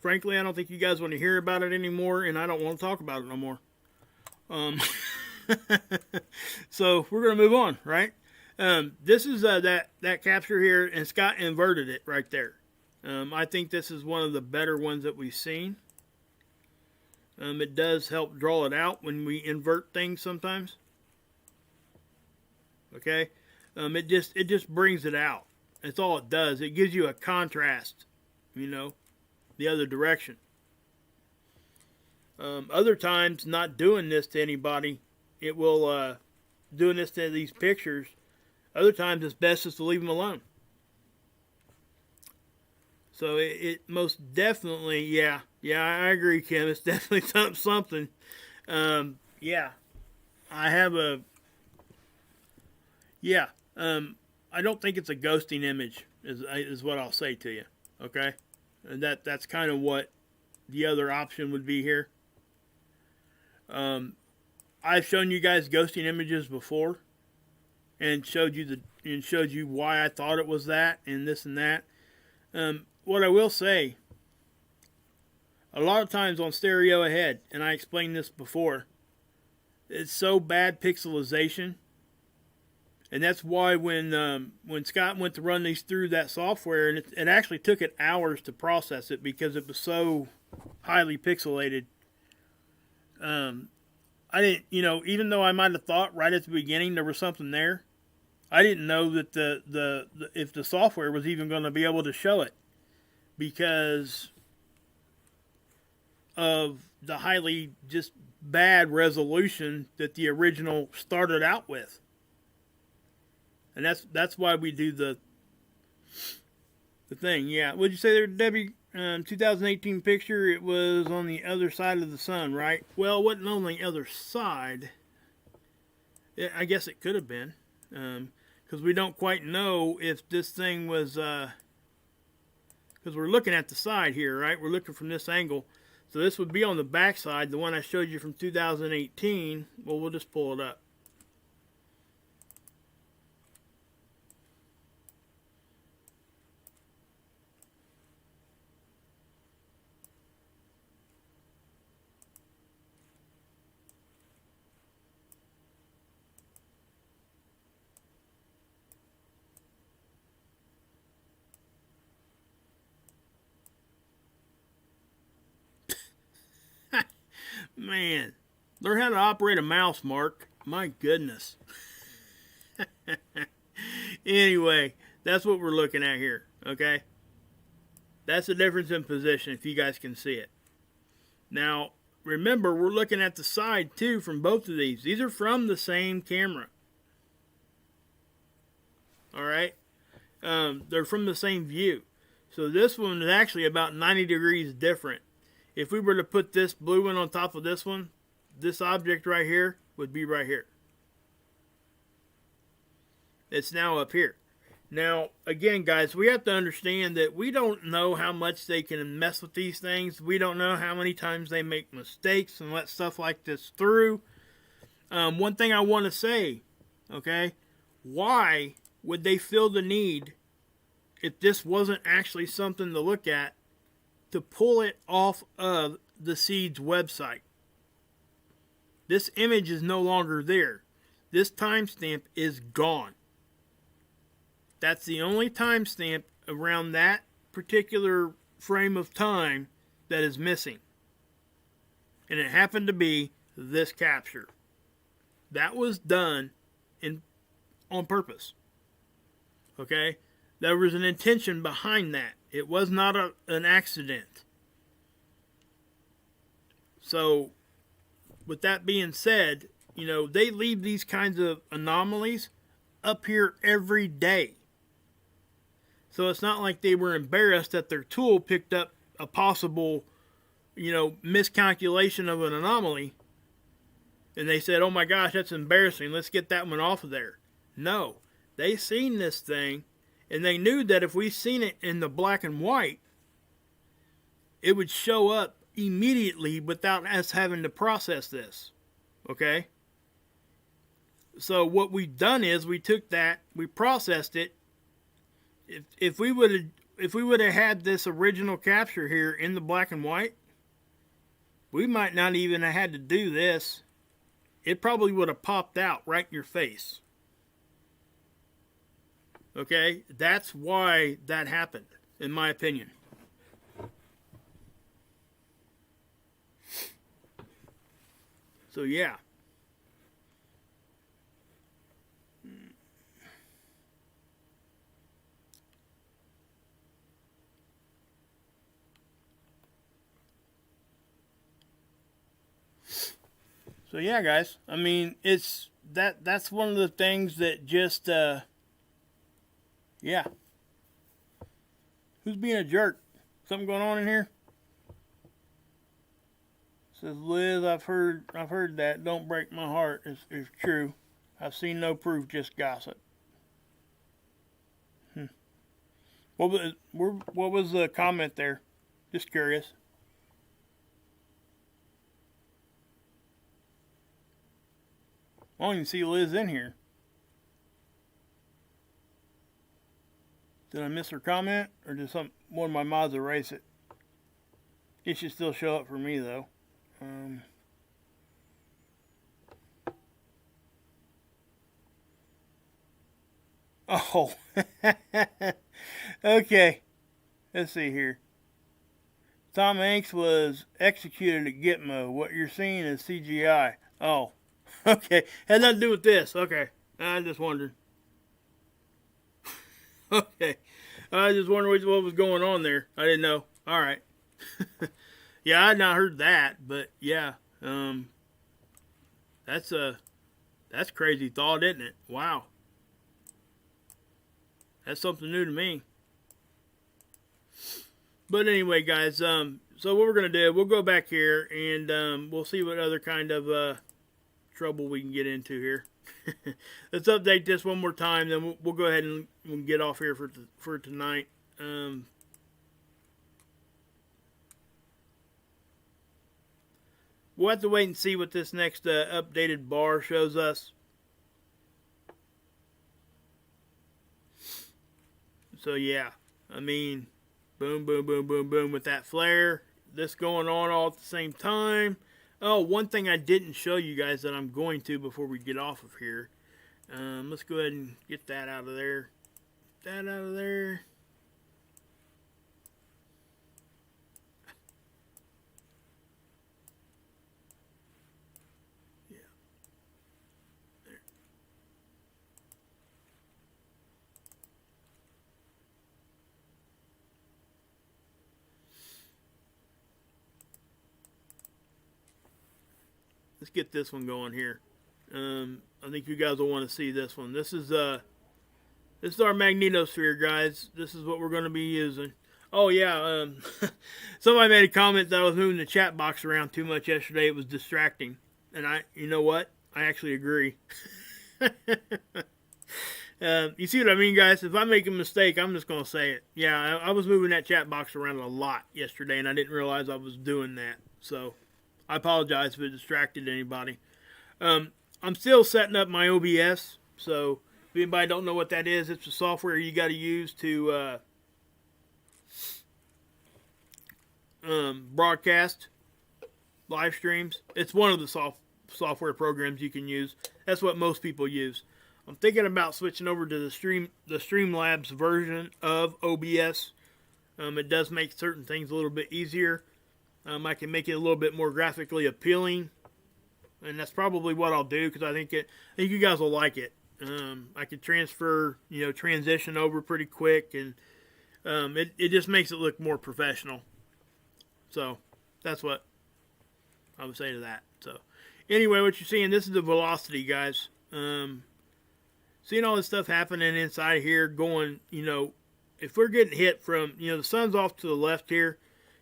frankly, I don't think you guys want to hear about it anymore, and I don't want to talk about it no more. So we're gonna move on, right? This is that capture here, and Scott inverted it right there. I think this is one of the better ones that we've seen. It does help draw it out when we invert things sometimes. Okay, it just brings it out. That's all it does. It gives you a contrast, you know, the other direction. Other times, not doing this to anybody, it will doing this to these pictures. Other times, it's best just to leave them alone. So it most definitely, yeah, I agree, Kim. It's definitely something. Yeah, I have a, yeah. I don't think it's a ghosting image, is what I'll say to you. Okay, and that's kind of what the other option would be here. I've shown you guys ghosting images before, and showed you why I thought it was that and this and that. What I will say, a lot of times on stereo ahead, and I explained this before, it's so bad pixelization, and that's why when Scott went to run these through that software, and it actually took it hours to process it because it was so highly pixelated. I didn't, you know, even though I might have thought right at the beginning there was something there, I didn't know that the if the software was even going to be able to show it because of the highly just bad resolution that the original started out with. And that's why we do the thing. Yeah, what'd you say there, Debbie? 2018 picture, it was on the other side of the sun, right? Well, it wasn't on the other side. I guess it could have been. Because we don't quite know if this thing was... Because we're looking at the side here, right? We're looking from this angle. So this would be on the back side, the one I showed you from 2018. Well, we'll just pull it up. Man, learn how to operate a mouse, Mark. My goodness. Anyway, that's what we're looking at here, okay? That's the difference in position, if you guys can see it. Now, remember, we're looking at the side, too, from both of these. These are from the same camera, All right, they're from the same view. So this one is actually about 90 degrees different. If we were to put this blue one on top of this one, this object right here would be right here. It's now up here. Now, again, guys, we have to understand that we don't know how much they can mess with these things. We don't know how many times they make mistakes and let stuff like this through. One thing I want to say, okay, why would they feel the need, if this wasn't actually something to look at, to pull it off of the Seed's website? This image is no longer there. This timestamp is gone. That's the only timestamp around that particular frame of time that is missing. And it happened to be this capture. That was done on purpose. Okay? There was an intention behind that. It was not an accident. So, with that being said, you know, they leave these kinds of anomalies up here every day. So it's not like they were embarrassed that their tool picked up a possible, you know, miscalculation of an anomaly. And they said, oh my gosh, that's embarrassing. Let's get that one off of there. No. They seen this thing, and they knew that if we seen it in the black and white, it would show up immediately without us having to process this. Okay? So what we've done is we took that, we processed it. If we would have had this original capture here in the black and white, we might not even have had to do this. It probably would have popped out right in your face. Okay? That's why that happened, in my opinion. So yeah. So yeah, guys. I mean, it's that's one of the things that just yeah. Who's being a jerk? Something going on in here? Says Liz, I've heard that. Don't break my heart. It's true. I've seen no proof, just gossip. What was the comment there? Just curious. I don't even see Liz in here. Did I miss her comment, or did one of my mods erase it? It should still show up for me though. Oh, okay. Let's see here. Tom Hanks was executed at Gitmo. What you're seeing is CGI. Oh, okay. Had nothing to do with this. Okay. I just wondered. Okay. I just wondered what was going on there. I didn't know. All right. Yeah, I had not heard that, but yeah. That's crazy thought, isn't it? Wow. That's something new to me. But anyway, guys, so what we're going to do, we'll go back here and we'll see what other kind of trouble we can get into here. Let's update this one more time, then we'll go ahead and we'll get off here for tonight. We'll have to wait and see what this next updated bar shows us. So yeah, I mean, boom, boom, boom, boom, boom with that flare. This going on all at the same time. Oh, one thing I didn't show you guys that I'm going to before we get off of here. Let's go ahead and get that out of there. That out of there. Yeah. There. Let's get this one going here. I think you guys will want to see this one. This is This is our magnetosphere, guys. This is what we're going to be using. Oh, yeah. Somebody made a comment that I was moving the chat box around too much yesterday. It was distracting. And you know what? I actually agree. You see what I mean, guys? If I make a mistake, I'm just going to say it. Yeah, I was moving that chat box around a lot yesterday, and I didn't realize I was doing that. So, I apologize if it distracted anybody. I'm still setting up my OBS. So, if anybody don't know what that is, it's the software you got to use to broadcast live streams. It's one of the software programs you can use. That's what most people use. I'm thinking about switching over to the Streamlabs version of OBS. It does make certain things a little bit easier. I can make it a little bit more graphically appealing, and that's probably what I'll do because I think you guys will like it. I can transition over pretty quick, and it just makes it look more professional. So that's what I would say to that. So anyway, what you're seeing, this is the velocity, guys. Seeing all this stuff happening inside here going, if we're getting hit from, the sun's off to the left here.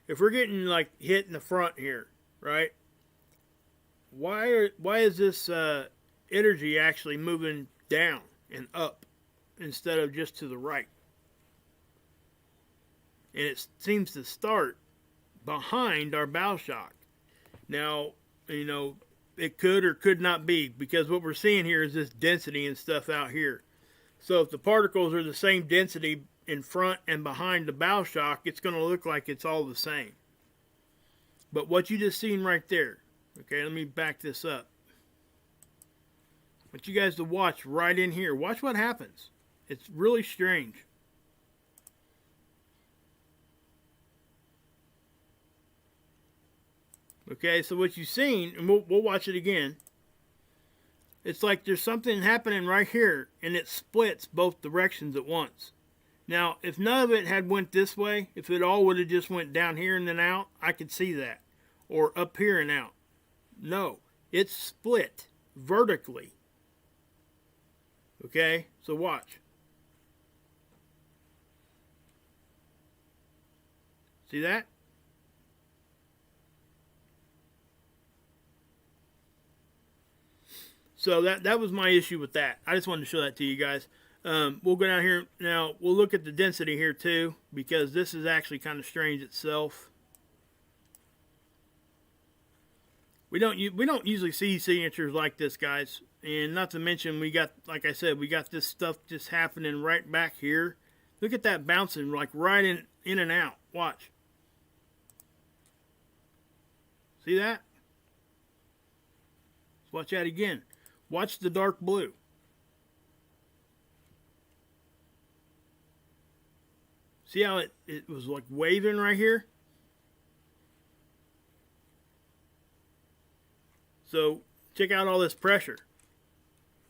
If we're getting, hit in the front here, right? Why is this energy actually moving down and up instead of just to the right? And it seems to start behind our bow shock. Now, it could or could not be, because what we're seeing here is this density and stuff out here. So if the particles are the same density in front and behind the bow shock, it's going to look like it's all the same. But what you just seen right there, okay, let me back this up. I want you guys to watch right in here. Watch what happens. It's really strange. Okay, so what you've seen, and we'll watch it again. It's like there's something happening right here, and it splits both directions at once. Now, if none of it had went this way, if it all would have just went down here and then out, I could see that. Or up here and out. No, it's split vertically. Okay, so watch. See that? So that was my issue with that. I just wanted to show that to you guys. We'll go down here now. We'll look at the density here too, because this is actually kind of strange itself. We don't usually see signatures like this, guys, and not to mention we got, like I said, we got this stuff just happening right back here. Look at that bouncing like right in and out. Watch. See that? Let's watch that again. Watch the dark blue. See how it was like waving right here? So check out all this pressure.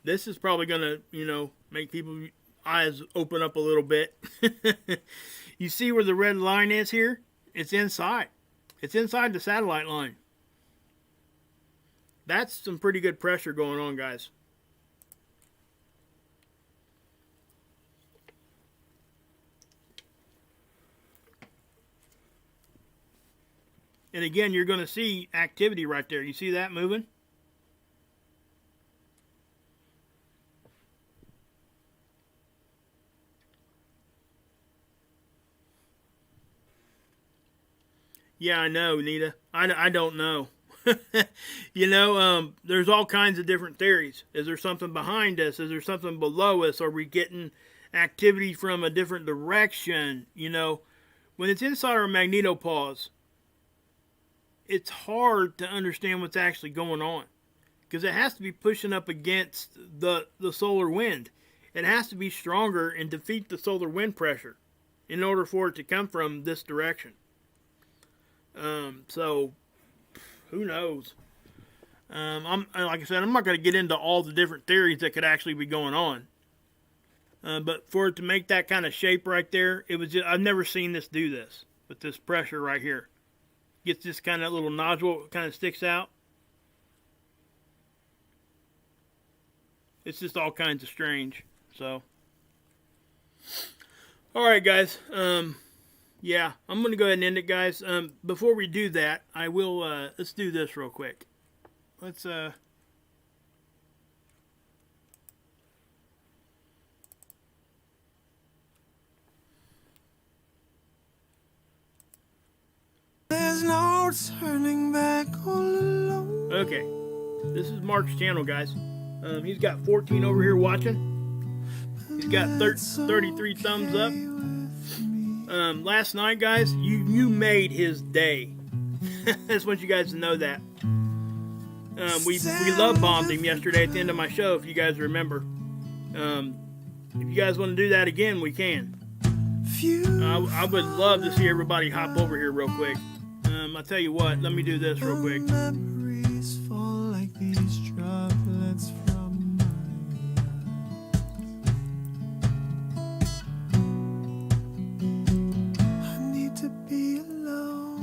This is probably going to, make people's eyes open up a little bit. You see where the red line is here? It's inside. It's inside the satellite line. That's some pretty good pressure going on, guys. And again, you're going to see activity right there. You see that moving? Yeah, I know, Nita. I don't know. There's all kinds of different theories. Is there something behind us? Is there something below us? Are we getting activity from a different direction? When it's inside our magnetopause, it's hard to understand what's actually going on, because it has to be pushing up against the solar wind. It has to be stronger and defeat the solar wind pressure in order for it to come from this direction. So who knows? Like I said, I'm not going to get into all the different theories that could actually be going on. But for it to make that kind of shape right there, it was just, I've never seen this do this with this pressure right here. Gets this kind of little nodule, kind of sticks out. It's just all kinds of strange. So All right, guys. Yeah, I'm going to go ahead and end it, guys. Before we do that, I will, let's do this real quick. Let's, There's no turning back all alone. Okay. This is Mark's channel, guys. He's got 14 over here watching. He's got 33 thumbs up. Last night, guys, you made his day. I just want you guys to know that. We love bombed him yesterday at the end of my show, if you guys remember. If you guys want to do that again, we can. I would love to see everybody hop over here real quick. I'll tell you what, let me do this real quick. Memories fall like these droplets from I need to be alone.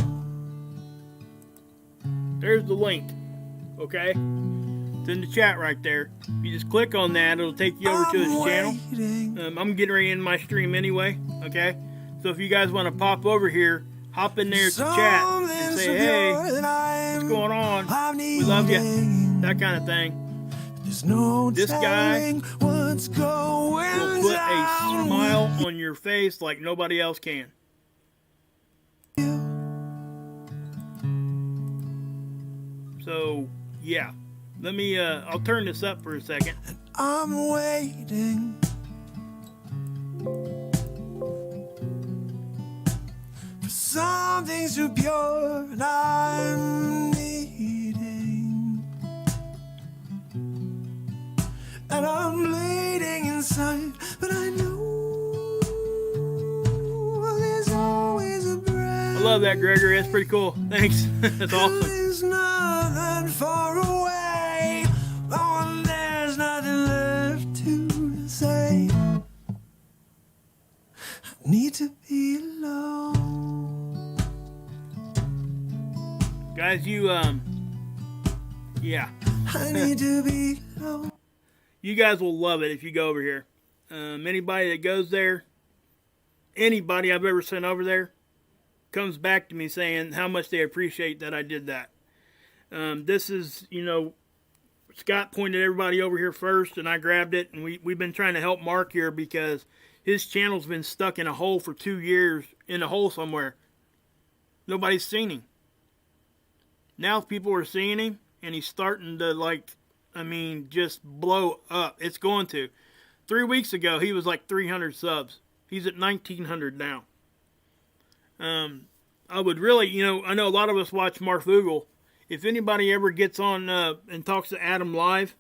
There's the link, okay? It's in the chat right there. You just click on that, it'll take you over to his channel. I'm getting ready to end my stream anyway, okay? So if you guys want to pop over here, hop in there to chat and say, hey, what's going on? We love you. That kind of thing. This guy will put a smile on your face like nobody else can. So, yeah. Let me, I'll turn this up for a second. I'm waiting. Something so pure and I'm needing, and I'm bleeding inside, but I know there's always a breath. I love that, Gregory. That's pretty cool. Thanks. That's awesome. There's nothing far away. Oh, there's nothing left to say. I need to be alone. Guys, yeah. I need to be alone. You guys will love it if you go over here. Anybody that goes there, anybody I've ever sent over there, comes back to me saying how much they appreciate that I did that. This is, you know, Scott pointed everybody over here first, and I grabbed it, and we've been trying to help Mark here because his channel's been stuck in a hole for 2 years, in a hole somewhere. Nobody's seen him. Now people are seeing him, and he's starting to, like, I mean, just blow up. It's going to. 3 weeks ago, he was like 300 subs. He's at 1,900 now. I would really, you know, I know a lot of us watch Mark Vogel. If anybody ever gets on and talks to Adam live,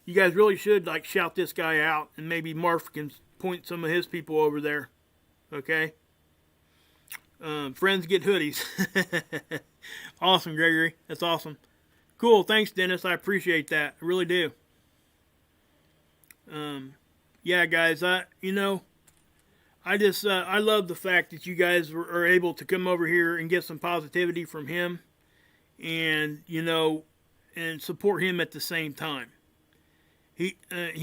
you guys really should, like, shout this guy out, and maybe Mark can point some of his people over there. Okay? Friends get hoodies. Awesome, Gregory. That's awesome. Cool. Thanks, Dennis. I appreciate that. I really do. Yeah, guys. I love the fact that you guys are able to come over here and get some positivity from him, and and support him at the same time. He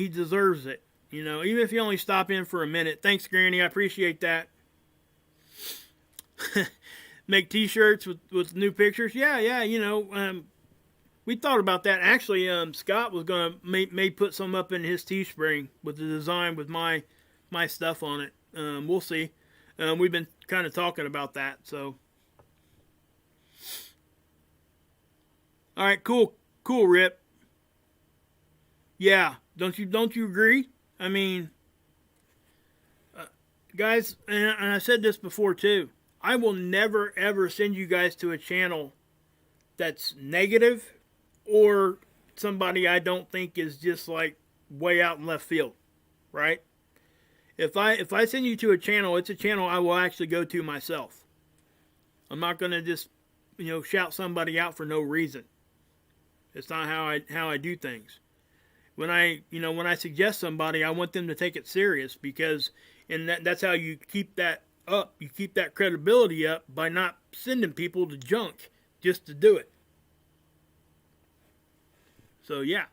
deserves it. Even if you only stop in for a minute. Thanks, Granny. I appreciate that. Make t-shirts with new pictures. Yeah, we thought about that. Actually, Scott was going to may put some up in his Teespring with the design with my stuff on it. We'll see. We've been kind of talking about that, so. All right, cool, Rip. Yeah, don't you agree? I mean, guys, and I said this before too. I will never, ever send you guys to a channel that's negative or somebody I don't think is just like way out in left field, right? If I send you to a channel, it's a channel I will actually go to myself. I'm not going to just, shout somebody out for no reason. It's not how I do things. When I suggest somebody, I want them to take it serious because that's how you keep that up. You keep that credibility up by not sending people to junk just to do it. So yeah.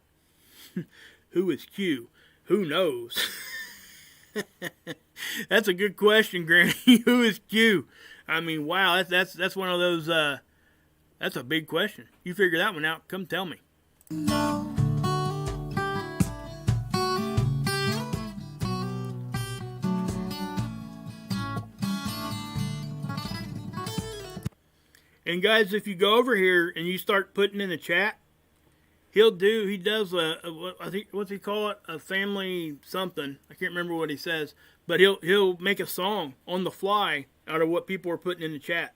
Who is Q? Who knows? That's a good question, Granny. Who is Q? I mean, wow, that's one of those. That's a big question. You figure that one out. Come tell me. And guys, if you go over here and you start putting in the chat, he does I think, what's he call it? A family something. I can't remember what he says, but he'll make a song on the fly out of what people are putting in the chat.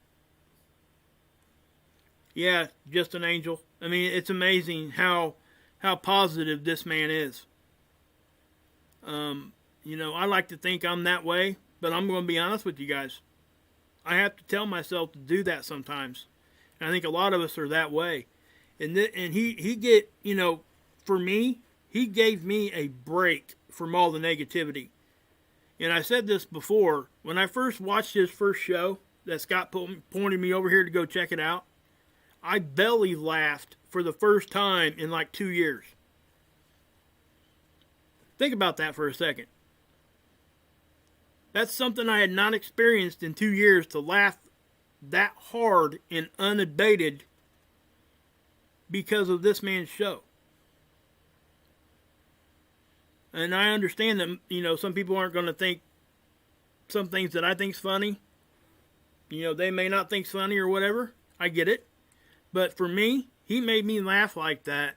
Yeah, just an angel. I mean, it's amazing how positive this man is. You know, I like to think I'm that way, but I'm going to be honest with you guys. I have to tell myself to do that sometimes. And I think a lot of us are that way. And he get, you know, for me, he gave me a break from all the negativity. And I said this before, when I first watched his first show, that Scott pointed me over here to go check it out, I belly laughed for the first time in like 2 years. Think about that for a second. That's something I had not experienced in 2 years, to laugh that hard and unabated because of this man's show. And I understand that, you know, some people aren't going to think some things that I think's funny. You know, they may not think's funny or whatever. I get it. But for me, he made me laugh like that,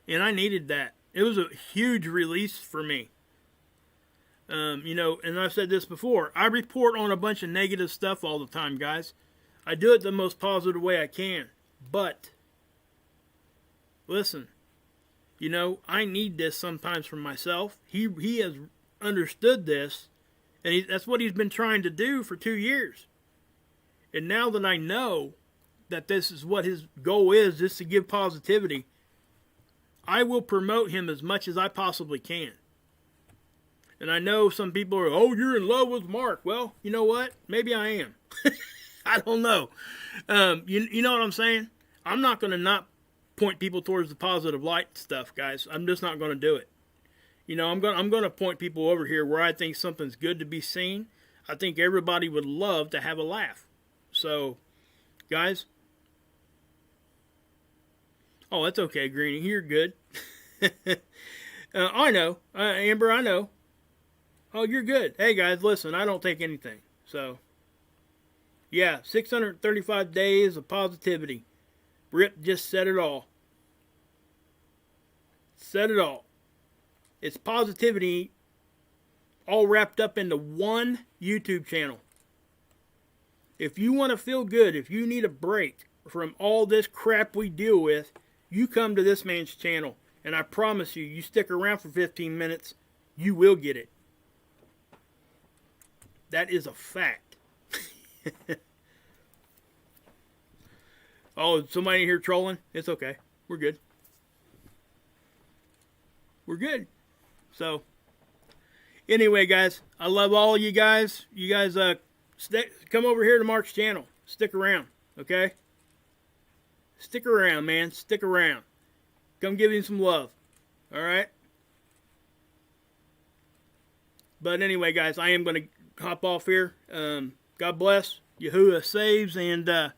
and I needed that. It was a huge release for me. You know, and I've said this before, I report on a bunch of negative stuff all the time, guys. I do it the most positive way I can. But, listen, you know, I need this sometimes for myself. He has understood this, and that's what he's been trying to do for 2 years. And now that I know that this is what his goal is to give positivity, I will promote him as much as I possibly can. And I know some people are, oh, you're in love with Mark. Well, you know what? Maybe I am. I don't know. You know what I'm saying? I'm not going to not point people towards the positive light stuff, guys. I'm just not going to do it. You know, I'm going to point people over here where I think something's good to be seen. I think everybody would love to have a laugh. So, guys. Oh, that's okay, Greenie. You're good. I know. Amber, I know. Oh, you're good. Hey, guys, listen, I don't take anything. So, yeah, 635 days of positivity. Rip just said it all. Said it all. It's positivity all wrapped up into one YouTube channel. If you want to feel good, if you need a break from all this crap we deal with, you come to this man's channel. And I promise you, you stick around for 15 minutes, you will get it. That is a fact. Oh, somebody here trolling? It's okay. We're good. We're good. So, anyway, guys, I love all of you guys. You guys come over here to Mark's channel. Stick around, okay? Stick around, man. Stick around. Come give him some love. All right? But anyway, guys, I am going to hop off here. God bless. Yahuwah saves, and